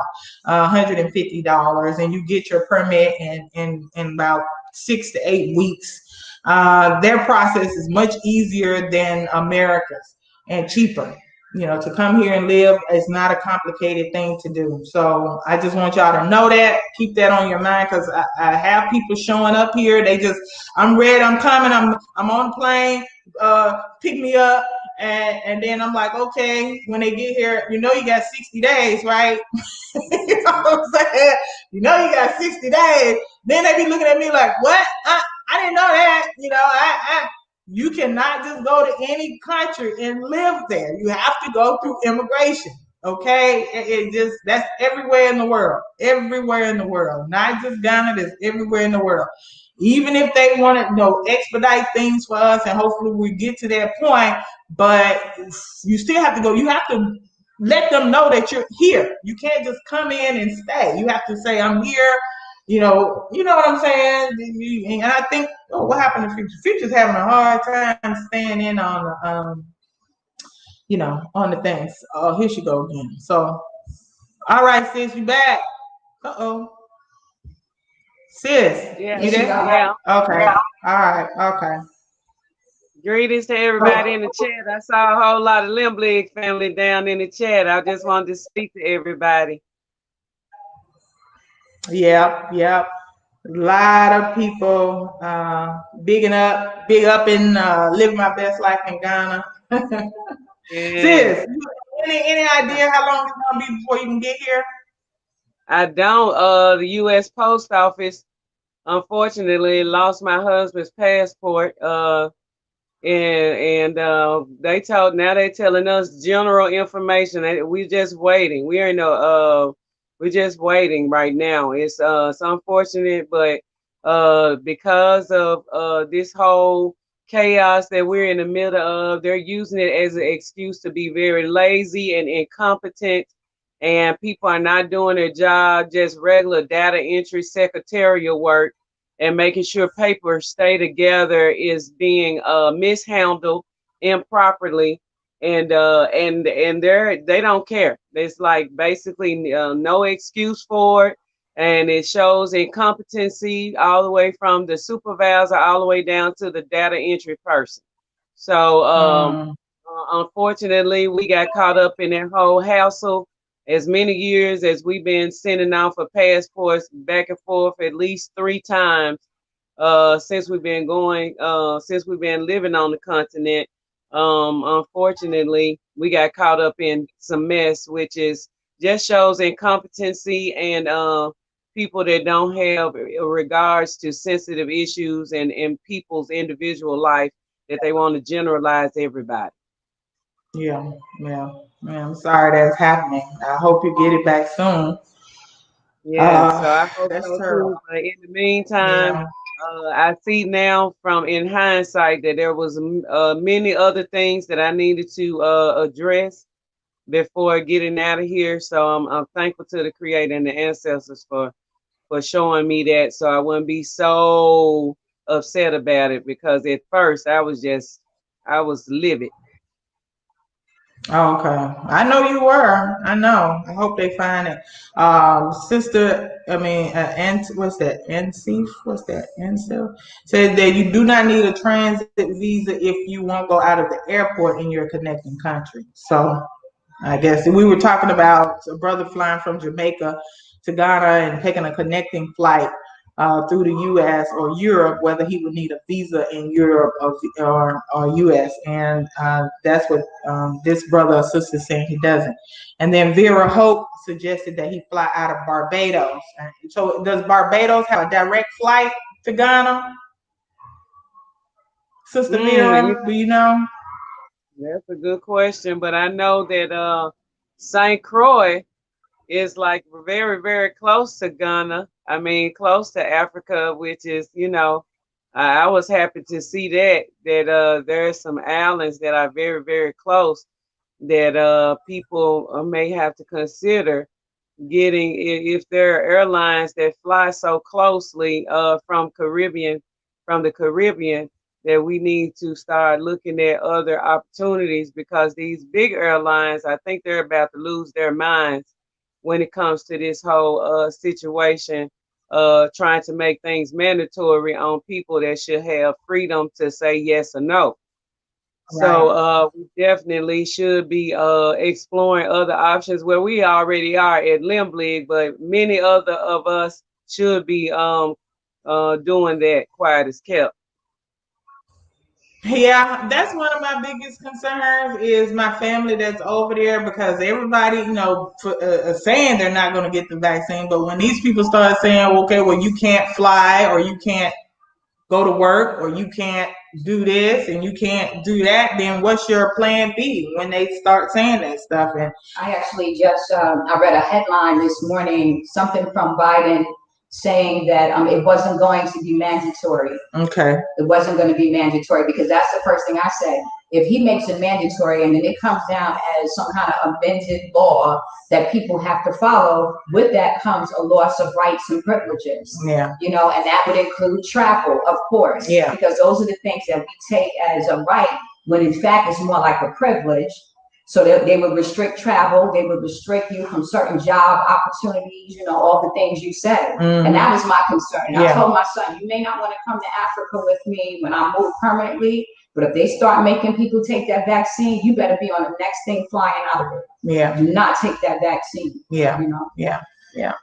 $150, and you get your permit in about 6 to 8 weeks. Their process is much easier than America's and cheaper. To come here and live is not a complicated thing to do. So I just want y'all to know that. Keep that on your mind, because I have people showing up here. I'm ready, I'm coming, I'm on the plane, pick me up, and then I'm like, okay, when they get here, you got 60 days, right? You know what I'm saying? You got 60 days. Then they be looking at me like, what? I didn't know that. You cannot just go to any country and live there. You have to go through immigration. Okay? That's everywhere in the world. Everywhere in the world. Not just Ghana, that's everywhere in the world. Even if they want to expedite things for us, and hopefully we get to that point, but you still have to go. You have to let them know that you're here. You can't just come in and stay. You have to say, I'm here. You know what I'm saying? And I think, what happened to Future? Future's having a hard time staying in on the, on the things. Oh, here she go again. So, all right, sis, you back. Uh-oh. Sis, Yeah, you there? yeah. Okay. All right. Okay. Greetings to everybody in the chat. I saw a whole lot of Limbley family down in the chat. I just wanted to speak to everybody. Yep. A lot of people big up and living my best life in Ghana. Yeah. Sis, Any idea how long it's gonna be before you can get here? I don't. The U.S. Post Office, unfortunately, lost my husband's passport. And they telling us general information. We're just waiting. We're just waiting right now. It's unfortunate, but because of this whole chaos that we're in the middle of, they're using it as an excuse to be very lazy and incompetent, and people are not doing their job, just regular data entry secretarial work, and making sure papers stay together is being mishandled improperly, and they don't care. It's like basically no excuse for it, and it shows incompetency all the way from the supervisor all the way down to the data entry person. So unfortunately, we got caught up in that whole hassle. As many years as we've been sending out for passports back and forth at least 3 times since we've been living on the continent. Unfortunately, we got caught up in some mess, which is just shows incompetency and people that don't have regards to sensitive issues and people's individual life, that they want to generalize everybody. Yeah. I'm sorry that's happening. I hope you get it back soon. Yeah, so I hope That's so terrible. too. But in the meantime, I see now from in hindsight that there was many other things that I needed to address before getting out of here. So I'm thankful to the Creator and the ancestors for showing me that, so I wouldn't be so upset about it, because at first I was livid. Oh, okay. I know you were. I know. I hope they find it. Sister, what's that? NC? What's that? NC? Said that you do not need a transit visa if you won't go out of the airport in your connecting country. So I guess we were talking about a brother flying from Jamaica to Ghana and taking a connecting flight through the U.S. or Europe, whether he would need a visa in Europe or U.S. And that's what this brother or sister is saying he doesn't. And then Vera Hope suggested that he fly out of Barbados. So does Barbados have a direct flight to Ghana? Sister Vera, do you know? That's a good question, but I know that St. Croix is like very, very close to Ghana. I mean, close to Africa, which is, I was happy to see that there are some islands that are very, very close that people may have to consider getting, if there are airlines that fly so closely from the Caribbean, that we need to start looking at other opportunities, because these big airlines, I think they're about to lose their minds when it comes to this whole situation, trying to make things mandatory on people that should have freedom to say yes or no. Right. So we definitely should be exploring other options, where we already are at Limblick, but many other of us should be doing that quiet as kept. Yeah, that's one of my biggest concerns is my family that's over there, because everybody, saying they're not going to get the vaccine. But when these people start saying, okay, well, you can't fly, or you can't go to work, or you can't do this and you can't do that, then what's your plan B when they start saying that stuff? And I actually just, I read a headline this morning, something from Biden, saying that it wasn't going to be mandatory. Okay. It wasn't going to be mandatory, because that's the first thing I said. If he makes it mandatory and then it comes down as some kind of amended law that people have to follow, with that comes a loss of rights and privileges. Yeah. And that would include travel, of course. Yeah. Because those are the things that we take as a right, when in fact it's more like a privilege. So they would restrict travel. They would restrict you from certain job opportunities, all the things you said. Mm-hmm. And that was my concern. Yeah. I told my son, you may not want to come to Africa with me when I move permanently, but if they start making people take that vaccine, you better be on the next thing flying out of it. Yeah. Do not take that vaccine. Yeah. Yeah. Yeah.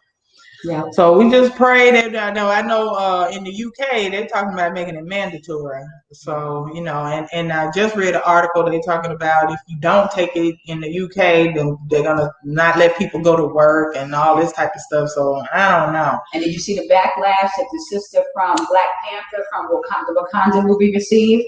Yeah. So we just pray that I know in the UK they're talking about making it mandatory. So and I just read an article they're talking about if you don't take it in the UK, then they're gonna not let people go to work and all this type of stuff. So I don't know. And did you see the backlash that the sister from Black Panther from the Wakanda movie received?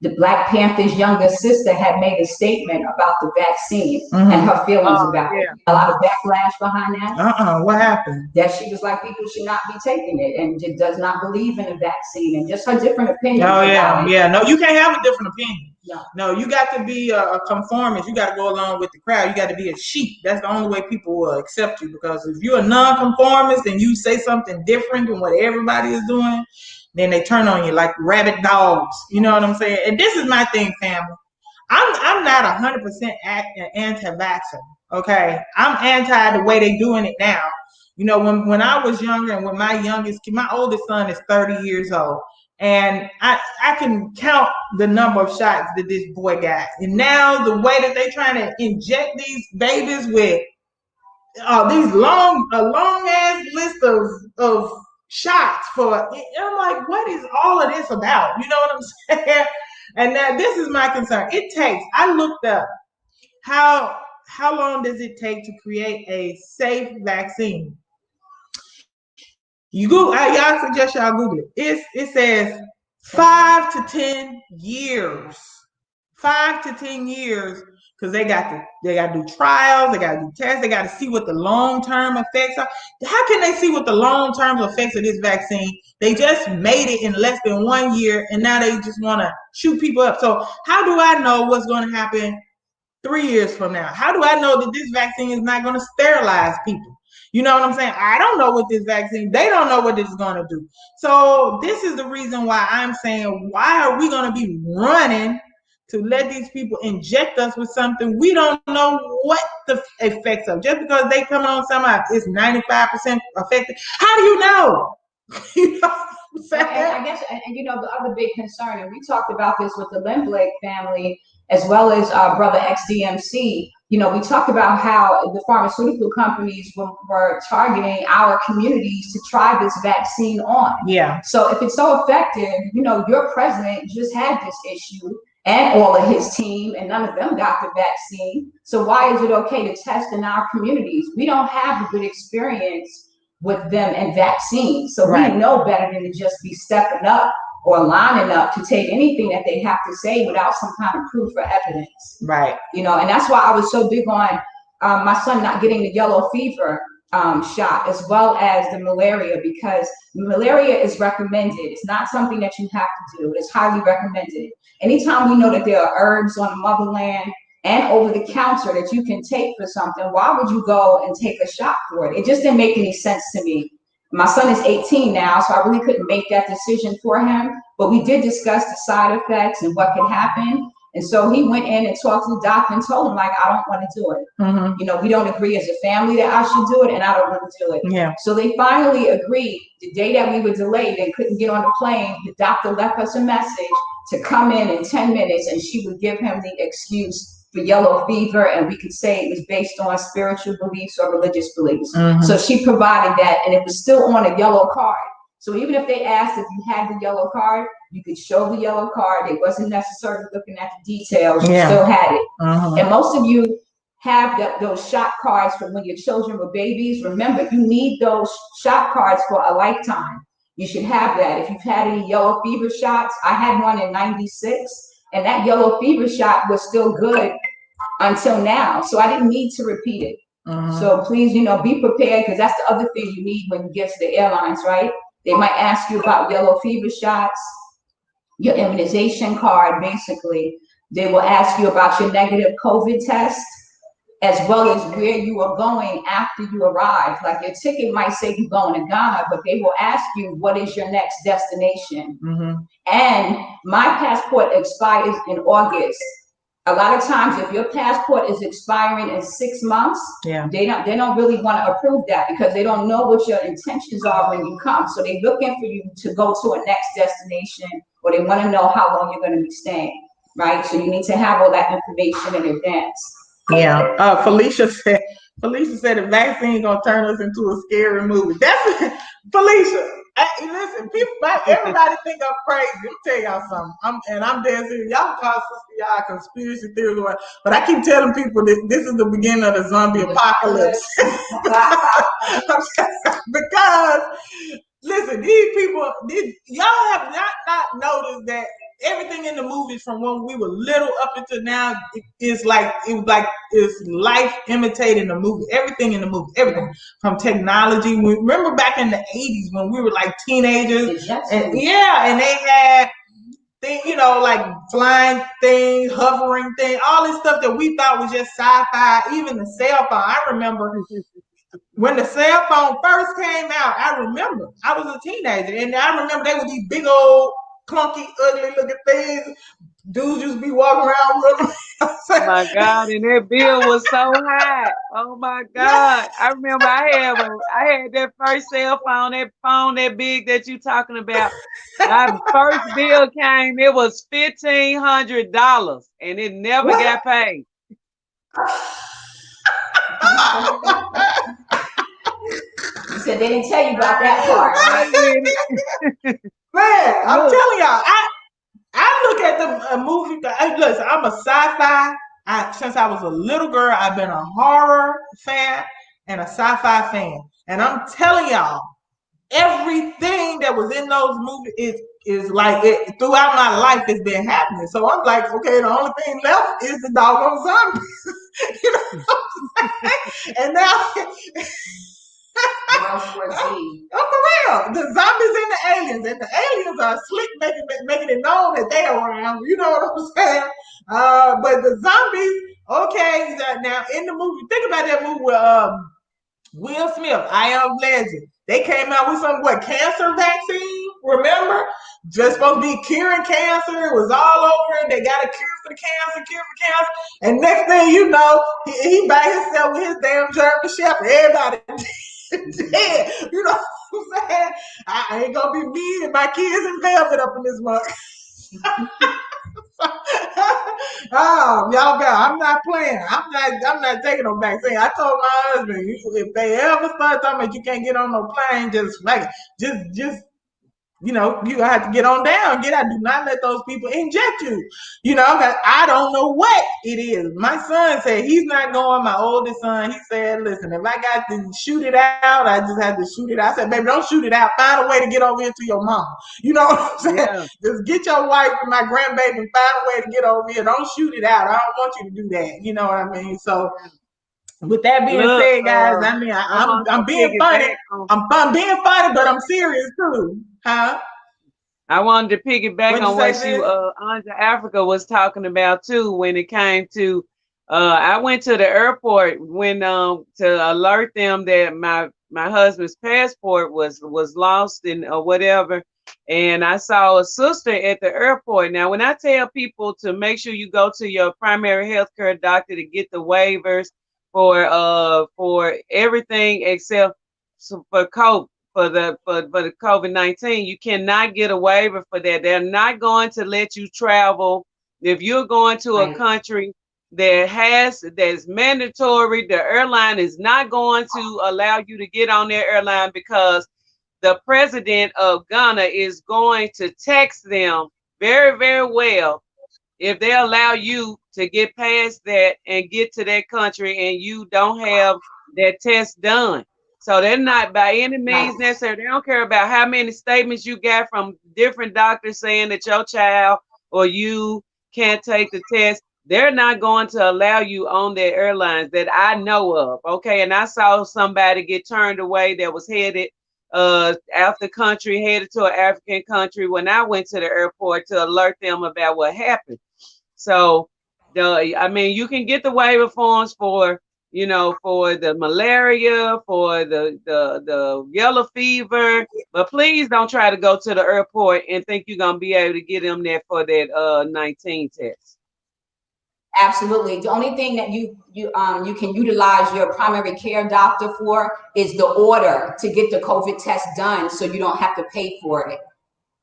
The Black Panther's younger sister had made a statement about the vaccine and her feelings about it. A lot of backlash behind that. What happened? That she was like, people should not be taking it and does not believe in the vaccine and just her different opinions. Oh, yeah. Yeah. No, you can't have a different opinion. No. No, you got to be a conformist. You got to go along with the crowd. You got to be a sheep. That's the only way people will accept you, because if you're a non-conformist and you say something different than what everybody is doing, then they turn on you like rabid dogs. You know what I'm saying? And this is my thing, family. I'm not 100% anti-vaxxer. Okay, I'm anti the way they're doing it now. When I was younger, and when my oldest son is 30 years old, and I can count the number of shots that this boy got. And now the way that they're trying to inject these babies with these long ass list of shots I'm like, what is all of this about? You know what I'm saying? And now this is my concern. I looked up how long does it take to create a safe vaccine? I suggest y'all Google it. It says 5 to 10 years. 5 to 10 years, because they got to do trials, they got to do tests, they got to see what the long-term effects are. How can they see what the long-term effects of this vaccine? They just made it in less than 1 year, and now they just want to shoot people up. So how do I know what's going to happen 3 years from now? How do I know that this vaccine is not going to sterilize people? You know what I'm saying? I don't know what this vaccine, they don't know what this is going to do. So this is the reason why I'm saying, why are we going to be running to let these people inject us with something we don't know what the effects of? Just because they come on somehow it's 95% effective. How do you know? You know what I'm saying? And I guess, and the other big concern, and we talked about this with the Limblake family, as well as Brother XDMC, we talked about how the pharmaceutical companies were targeting our communities to try this vaccine on. Yeah. So if it's so effective, your president just had this issue and all of his team, and none of them got the vaccine. So why is it okay to test in our communities? We don't have a good experience with them and vaccines. So we know better than to just be stepping up or lining up to take anything that they have to say without some kind of proof or evidence. Right. And that's why I was so big on my son not getting the yellow fever shot, as well as the malaria, because malaria is recommended. It's not something that you have to do. It's highly recommended. Anytime we know that there are herbs on the motherland and over the counter that you can take for something, why would you go and take a shot for it? It just didn't make any sense to me. My son is 18 now, so I really couldn't make that decision for him. But we did discuss the side effects and what could happen. And so he went in and talked to the doctor and told him, like, I don't want to do it. Mm-hmm. We don't agree as a family that I should do it, and I don't want to do it. Yeah. So they finally agreed. The day that we were delayed and couldn't get on the plane, the doctor left us a message to come in 10 minutes, and she would give him the excuse for yellow fever, and we could say it was based on spiritual beliefs or religious beliefs. Mm-hmm. So she provided that, and it was still on a yellow card. So even if they asked if you had the yellow card, you could show the yellow card. It wasn't necessarily looking at the details. You still had it. Uh-huh. And most of you have those shot cards from when your children were babies. Remember, you need those shot cards for a lifetime. You should have that. If you've had any yellow fever shots, I had one in 96. And that yellow fever shot was still good until now. So I didn't need to repeat it. Uh-huh. So please, be prepared, because that's the other thing you need when you get to the airlines, right? They might ask you about yellow fever shots, your immunization card, basically. They will ask you about your negative COVID test, as well as where you are going after you arrive. Like your ticket might say you're going to Ghana, but they will ask you, what is your next destination? Mm-hmm. And my passport expires in August. A lot of times, if your passport is expiring in 6 months, they don't really want to approve that, because they don't know what your intentions are when you come. So they're looking for you to go to a next destination, or they want to know how long you're going to be staying, right? So you need to have all that information in advance. Yeah. Felicia said, Felicia said the vaccine gonna turn us into a scary movie. That's Felicia. Listen, everybody think I'm crazy. Let me tell y'all something. I'm dead serious. Y'all call Sista Yaa conspiracy theory, but I keep telling people that this is the beginning of the zombie apocalypse. Because listen, these people, y'all have not noticed that everything in the movies from when we were little up until now is life imitating the movie. Everything in the movie, everything from technology. We remember back in the 80s when we were like teenagers, and they had things, like flying things, hovering things, all this stuff that we thought was just sci-fi. Even the cell phone. I remember when the cell phone first came out. I remember I was a teenager, and I remember they were these big old clunky, ugly looking things. Dudes used to be walking around with them. Oh my God, and that bill was so high. Oh my God. I remember I had that first cell phone, that big that you talking about. My first bill came, it was $1,500 and it never got paid. You said they didn't tell you about that part, right? Man, I'm telling y'all, I look at the movie. Listen, I'm a sci-fi. Since I was a little girl, I've been a horror fan and a sci-fi fan. And I'm telling y'all, everything that was in those movies is like it throughout my life has been happening. So I'm like, okay, the only thing left is the doggone zombies. You know what I'm saying? And now I'm for real. The zombies and the aliens are slick making it known that they are around. You know what I'm saying? But the zombies, okay, now in the movie, think about that movie with Will Smith, I Am Legend. They came out with some cancer vaccine, remember? Just supposed to be curing cancer. It was all over it. They got a cure for cancer. And next thing you know, he by himself with his damn German Shepherd. Everybody dead. You know what I'm saying? I ain't gonna be me and my kids in velvet up in this month. Oh, y'all bet I'm not playing. I'm not taking no vaccine. I told my husband, if they ever start talking about you can't get on no plane, just you gotta have to get on down, get out. Do not let those people inject you. I don't know what it is. My son said he's not going. My oldest son, he said, listen, if I got to shoot it out, I just had to shoot it out. I said, baby, don't shoot it out. Find a way to get over here to your mom. You know what I'm saying? Yeah. Just get your wife and my grandbaby and find a way to get over here. Don't shoot it out. I don't want you to do that. You know what I mean? So with that being said, guys, I mean, I'm being funny. I'm being funny, but I'm serious too. Huh? I wanted to piggyback on what Anja Africa was talking about too. When it came to, I went to the airport to alert them that my husband's passport was lost and whatever, and I saw a sister at the airport. Now, when I tell people to make sure you go to your primary health care doctor to get the waivers for everything except for COVID. For the COVID-19, you cannot get a waiver for that. They're not going to let you travel if you're going to a country that's mandatory. The airline is not going to allow you to get on their airline because the president of Ghana is going to text them very, very well if they allow you to get past that and get to that country and you don't have that test done. So they're not by any means necessary. They don't care about how many statements you got from different doctors saying that your child or you can't take the test. They're not going to allow you on their airlines that I know of. Okay. And I saw somebody get turned away that was headed out the country, headed to an African country when I went to the airport to alert them about what happened. So you can get the waiver forms for the malaria, for the yellow fever, but please don't try to go to the airport and think you're gonna be able to get them there for that 19 test. Absolutely. The only thing that you can utilize your primary care doctor for is the order to get the COVID test done, so you don't have to pay for it.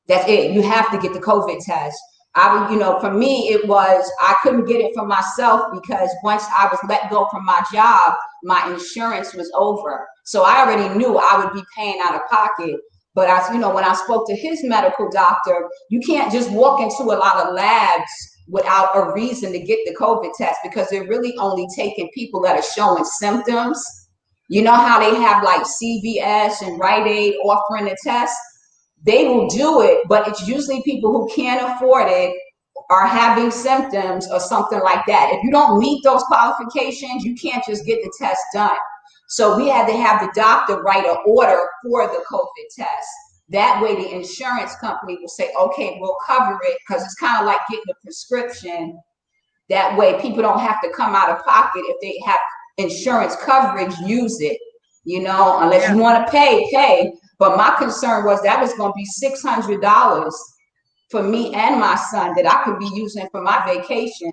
That's it. You have to get the COVID test. I would, you know, for me, it was, I couldn't get it for myself because once I was let go from my job, my insurance was over. So I already knew I would be paying out of pocket. But as you know, when I spoke to his medical doctor, you can't just walk into a lot of labs without a reason to get the COVID test because they're really only taking people that are showing symptoms. You know how they have like CVS and Rite Aid offering the test? They will do it, but it's usually people who can't afford it, are having symptoms or something like that. If you don't meet those qualifications, you can't just get the test done. So we had to have the doctor write an order for the COVID test. That way the insurance company will say, okay, we'll cover it, because it's kind of like getting a prescription. That way people don't have to come out of pocket. If they have insurance coverage, use it, you know, unless you want to pay. But my concern was that was going to be $600 for me and my son that I could be using for my vacation.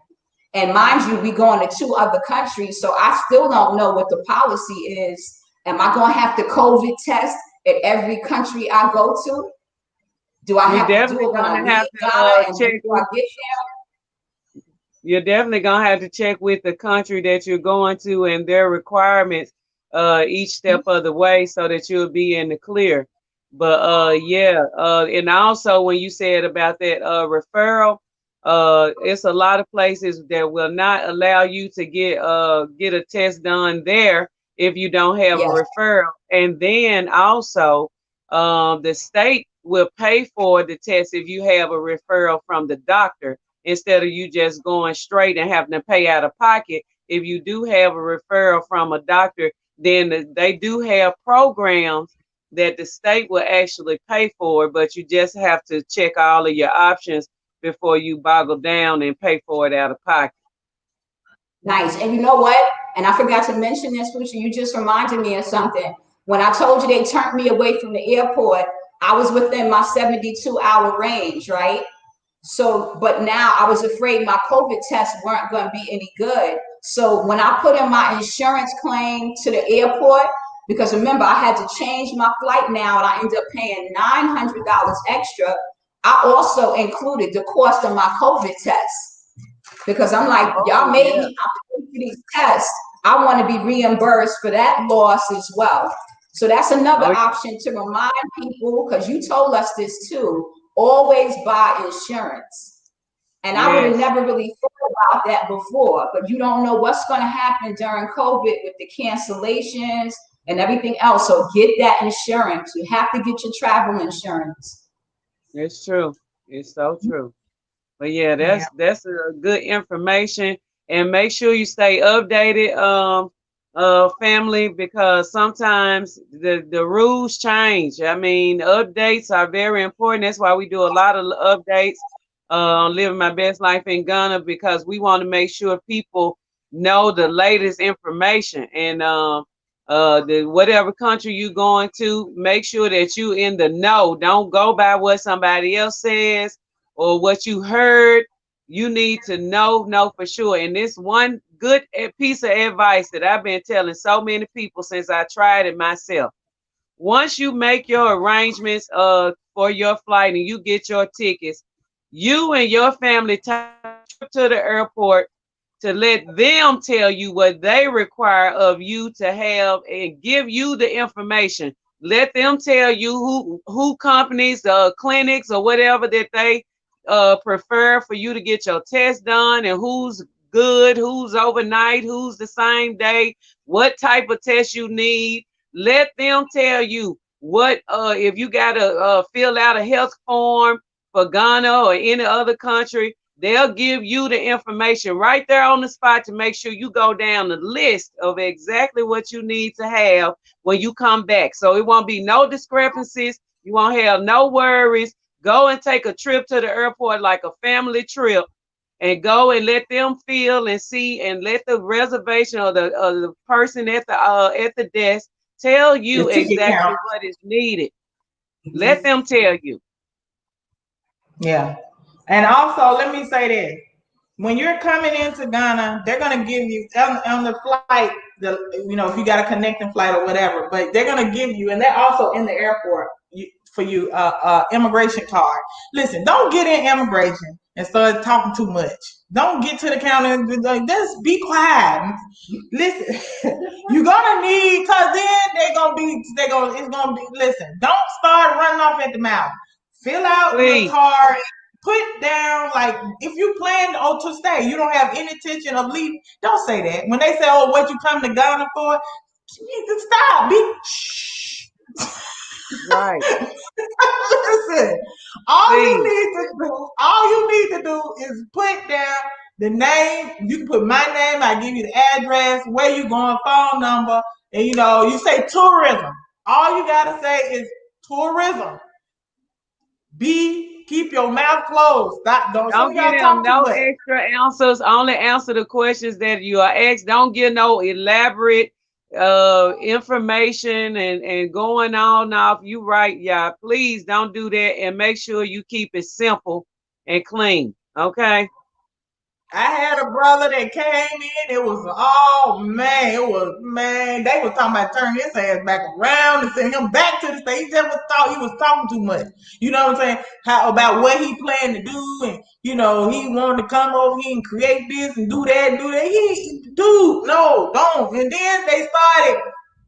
And mind you, we going to 2 other countries, so I still don't know what the policy is. Am I going to have to COVID test at every country I go to? Do I have to do it when I leave Ghana and before I get there? You're definitely gonna have to check with the country that you're going to and their requirements each step of the way so that you'll be in the clear. But and also when you said about that referral, it's a lot of places that will not allow you to get a test done there if you don't have a referral. And then also the state will pay for the test if you have a referral from the doctor, instead of you just going straight and having to pay out of pocket. If you do have a referral from a doctor, then they do have programs that the state will actually pay for, but you just have to check all of your options before you boggle down and pay for it out of pocket. Nice. And you know what? And I forgot to mention this, Fucha, you just reminded me of something. When I told you they turned me away from the airport, I was within my 72-hour range, right? So, but now I was afraid my COVID tests weren't going to be any good. So when I put in my insurance claim to the airport, because remember, I had to change my flight now and I ended up paying $900 extra. I also included the cost of my COVID test because I'm like, y'all made me pay for these tests. I want to be reimbursed for that loss as well. So that's another option to remind people, because you told us this too, always buy insurance. And I would have never really thought about that before, but you don't know what's going to happen during COVID with the cancellations and everything else. So get that insurance. You have to get your travel insurance. It's true. It's so true. But yeah, that's a good information. And make sure you stay updated, family, because sometimes the rules change. I mean, updates are very important. That's why we do a lot of updates on Living My Best Life in Ghana, because we want to make sure people know the latest information. And whatever country you're going to, make sure that you in the know. Don't go by what somebody else says or what you heard. You need to know for sure. And this one good piece of advice that I've been telling so many people since I tried it myself. Once you make your arrangements for your flight and you get your tickets, you and your family take a trip to the airport to let them tell you what they require of you to have and give you the information. Let them tell you who companies, clinics or whatever that they prefer for you to get your test done, and who's good, who's overnight, who's the same day, what type of test you need. Let them tell you what, if you got to fill out a health form for Ghana or any other country, they'll give you the information right there on the spot to make sure you go down the list of exactly what you need to have when you come back. So it won't be no discrepancies. You won't have no worries. Go and take a trip to the airport like a family trip, and go and let them feel and see, and let the reservation or the person at the desk tell you exactly what is needed. Let them tell you. Yeah. And also, let me say this. When you're coming into Ghana, they're going to give you, on the flight, if you got a connecting flight or whatever, but they're going to give you, and they're also in the airport for you, immigration card. Listen, don't get in immigration and start talking too much. Don't get to the counter and like, just be quiet. Listen, you're gonna need, cause then it's gonna be, listen, don't start running off at the mouth. Fill out your card, put down, like, if you plan to stay, you don't have any intention of leaving, don't say that. When they say, oh, what you come to Ghana for? You need to stop. Be shh. Right. Listen, all you need to do is put down the name. You can put my name, I give you the address, where you going, phone number, and you say tourism. All you gotta say is tourism. Keep your mouth closed. Don't give them no extra answers. Only answer the questions that you are asked. Don't give no elaborate information and going on off. You right, y'all. Please don't do that, and make sure you keep it simple and clean. Okay. I had a brother that came in. It was, oh man, they were talking about turning his ass back around and sending him back to the state. He just thought he was talking too much. You know what I'm saying? About what he planned to do, and he wanted to come over here and create this and do that and do that. Dude, no, don't. And then they started.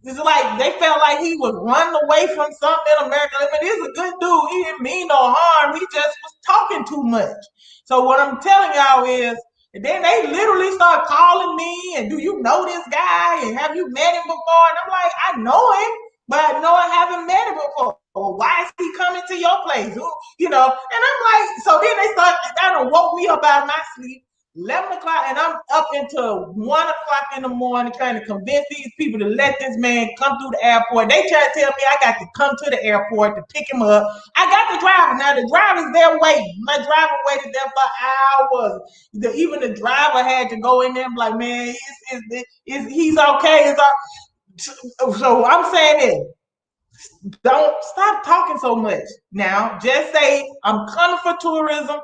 It's like they felt like he was running away from something in America. I mean, he's a good dude. He didn't mean no harm. He just was talking too much. So what I'm telling y'all is, and then they literally start calling me and, do you know this guy? And have you met him before? And I'm like, I know him, but no, I haven't met him before. Well, why is he coming to your place? And I'm like, so then they start, that woke me up out of my sleep. 11 o'clock, and I'm up until 1 o'clock in the morning trying to convince these people to let this man come through the airport. They try to tell me I got to come to the airport to pick him up. I got the driver. Now the driver's there waiting. My driver waited there for hours. Even the driver had to go in there and be like, man, he's okay. So I'm saying this. Don't stop talking so much. Now, just say, I'm coming for tourism.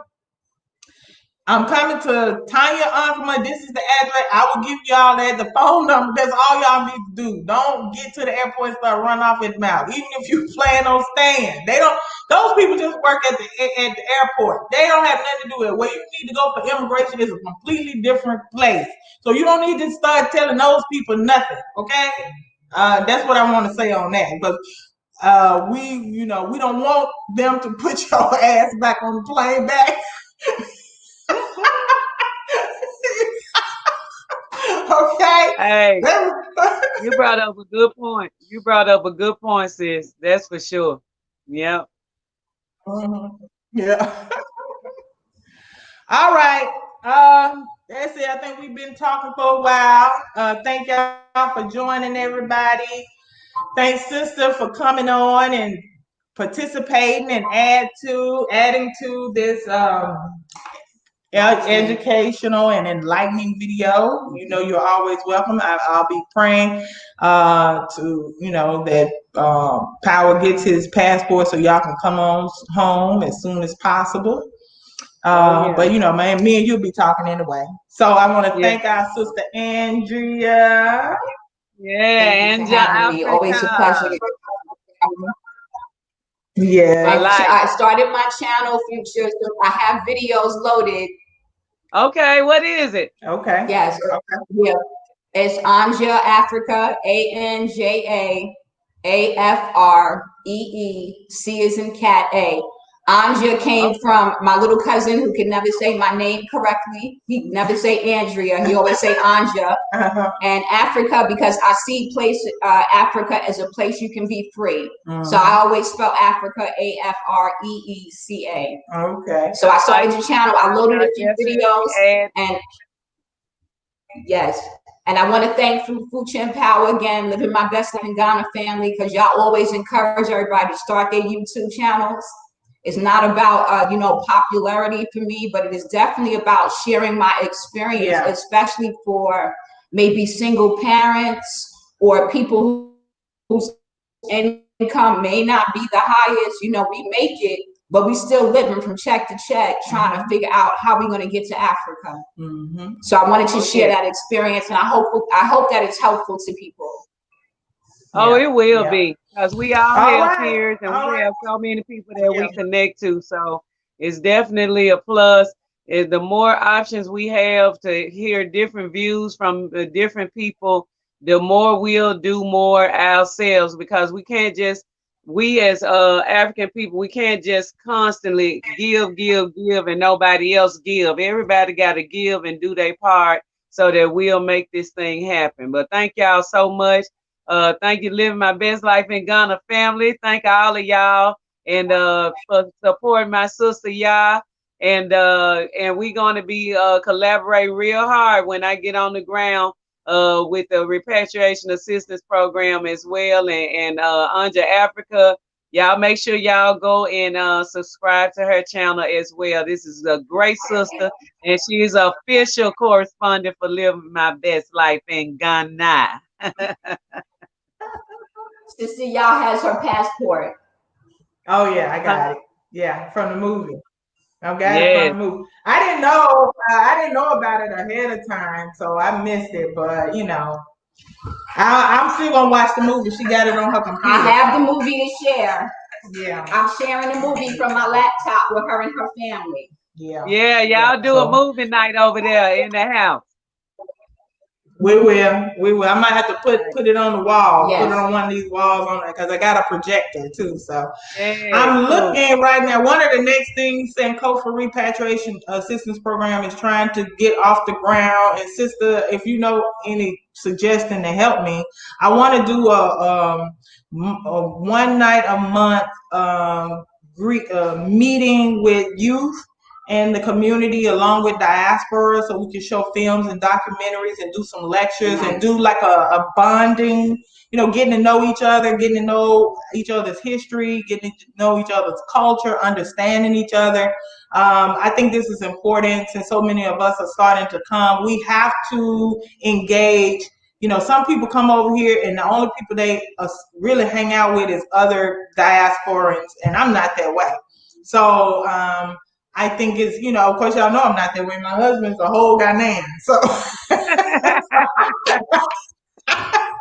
I'm coming to Tanya Uncle. This is the address. I will give y'all the phone number. That's all y'all need to do. Don't get to the airport and start running off at the mouth. Even if you plan on staying, those people just work at the airport. They don't have nothing to do with it. Where you need to go for immigration is a completely different place. So you don't need to start telling those people nothing. Okay? That's what I want to say on that. But we don't want them to put your ass back on the plane back. Okay. Hey, you brought up a good point. You brought up a good point, sis. That's for sure. Yep. Yeah. All right. That's it. I think we've been talking for a while. Thank y'all for joining, everybody. Thanks, sister, for coming on and participating and adding to this educational and enlightening video. You're always welcome. I'll be praying that Power gets his passport so y'all can come on home as soon as possible. But man, me and you'll be talking anyway. So I want to thank our sister Andrea. Yeah, Andrea, always a pleasure. Yeah, I started my channel, Future, so I have videos loaded. Okay, what is it? Okay. Yes. Okay. Yeah. It's Anja Africa, ANJA AFREE, C as in cat, A. Anja came from my little cousin who could never say my name correctly. He never say Andrea. He always say Anja. And Africa, because I see Africa as a place you can be free. So I always spell Africa AFREECA. Okay. So I started the channel. I loaded a few videos. And yes. And I want to thank Future and Power again, living my best life in Ghana family, because y'all always encourage everybody to start their YouTube channels. It's not about, popularity for me, but it is definitely about sharing my experience, especially for maybe single parents or people whose income may not be the highest. We make it, but we still living from check to check, trying to figure out how we're going to get to Africa. So I wanted to share that experience, and I hope that it's helpful to people. Oh, it will be, because we all have peers and we have so many people that we connect to. So it's definitely a plus. The more options we have to hear different views from the different people, the more we'll do more ourselves, because we can't just, we as African people, we can't just constantly give, and nobody else give. Everybody got to give and do their part so that we'll make this thing happen. But thank y'all so much. Thank you, Living My Best Life in Ghana family. Thank all of y'all, and for supporting my sister Yaa. And we're going to be collaborating real hard when I get on the ground with the Repatriation Assistance Program as well, and Anja Africa. Y'all make sure y'all go and subscribe to her channel as well. This is a great sister, and she is an official correspondent for Living My Best Life in Ghana. Sista Yaa has her passport. Oh yeah, I got it. Yeah, from the movie. I got it from the movie. I didn't know about it ahead of time, so I missed it. But you know, I'm still gonna watch the movie. She got it on her computer. I have the movie to share. Yeah, I'm sharing the movie from my laptop with her and her family. Yeah. Yeah, y'all do a movie night over there in the house. We will. I might have to put it on the wall. Yes. Put it on one of these walls on it, because I got a projector too. So Yeah, I'm looking right now. One of the next things Sankofa Repatriation Assistance Program is trying to get off the ground. And sister, if you know any suggestion to help me, I want to do a one night a month meeting with youth and the community along with diaspora, so we can show films and documentaries and do some lectures and do like a bonding, you know, getting to know each other, getting to know each other's history, getting to know each other's culture, understanding each other. I think this is important since so many of us are starting to come. We have to engage. You know, some people come over here and the only people they really hang out with is other diasporans, and I'm not that way. So I think it's, you know, of course y'all know I'm not that way. My husband's a whole Ghanaian, so.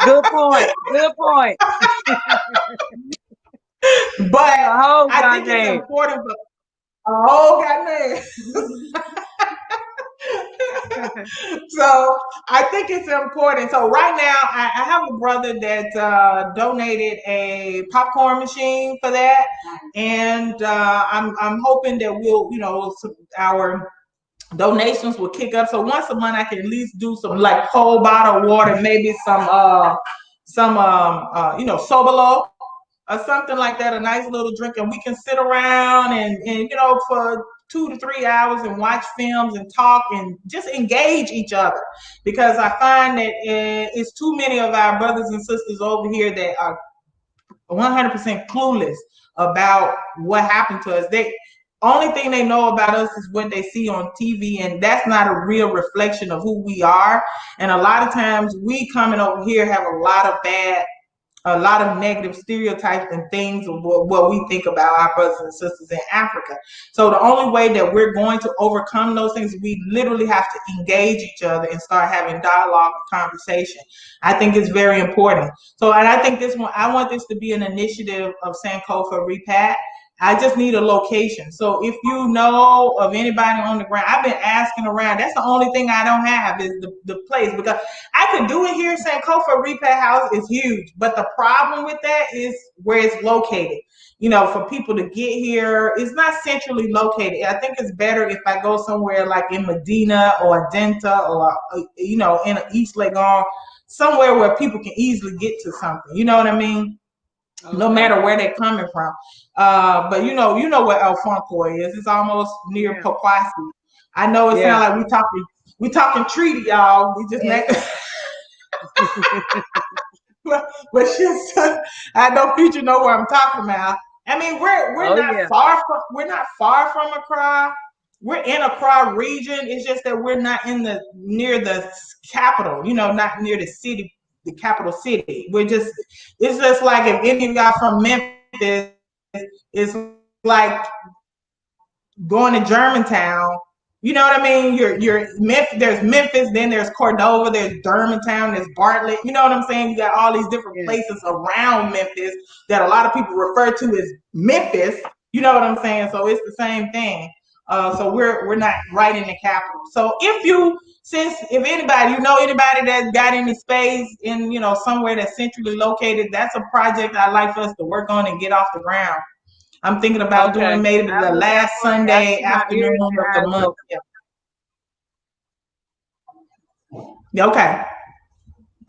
Good point. Good point. But I think it's important for a whole Ghanaian. So I think it's important. So right now I have a brother that donated a popcorn machine for that, and I'm hoping that we'll, you know, our donations will kick up. So once a month I can at least do some like whole bottle water, maybe some you know, Sobolo or something like that, a nice little drink, and we can sit around and you know, for 2 to 3 hours and watch films and talk and just engage each other, because I find that it's too many of our brothers and sisters over here that are 100% clueless about what happened to us. They only thing they know about us is what they see on TV, and that's not a real reflection of who we are. And a lot of times we coming over here have a lot of negative stereotypes and things of what we think about our brothers and sisters in Africa. So the only way that we're going to overcome those things, we literally have to engage each other and start having dialogue and conversation. I think it's very important. So, and I think I want this to be an initiative of Sankofa Repat. I just need a location. So if you know of anybody on the ground, I've been asking around. That's the only thing I don't have is the place, because I could do it here. Sankofa Repat House is huge, but the problem with that is where it's located. You know, for people to get here, it's not centrally located. I think it's better if I go somewhere like in Medina or Adenta or, you know, in East Legon, somewhere where people can easily get to something. You know what I mean? Okay. No matter where they're coming from. But you know where El Foncoy is. It's almost near Pokwasi. I know it sounds like we talking treaty, y'all. We just but just I know Future know where I'm talking about. I mean, we're not far from Accra. We're in Accra region. It's just that we're not near the capital. You know, not near the city. The capital city. It's just like if any of y'all from Memphis, it's like going to Germantown. You know what I mean? There's Memphis, then there's Cordova, there's Germantown, there's Bartlett. You know what I'm saying? You got all these different places around Memphis that a lot of people refer to as Memphis. You know what I'm saying? So it's the same thing. So we're not right in the capital. So if anybody, anybody that got any space in, somewhere that's centrally located, that's a project I'd like for us to work on and get off the ground. I'm thinking about doing maybe the last Sunday afternoon of the month. Yeah. Okay.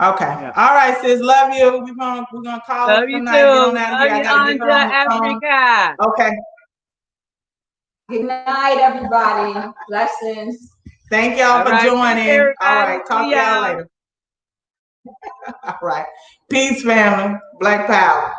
Yeah. All right, sis. Love you. We're gonna call love it you tonight. Too. Get on out of here. I gotta get her on the phone. Africa. Okay. Good night, everybody. Blessings. Thank y'all for joining. All right. Talk to y'all later. All right. Peace, family. Black power.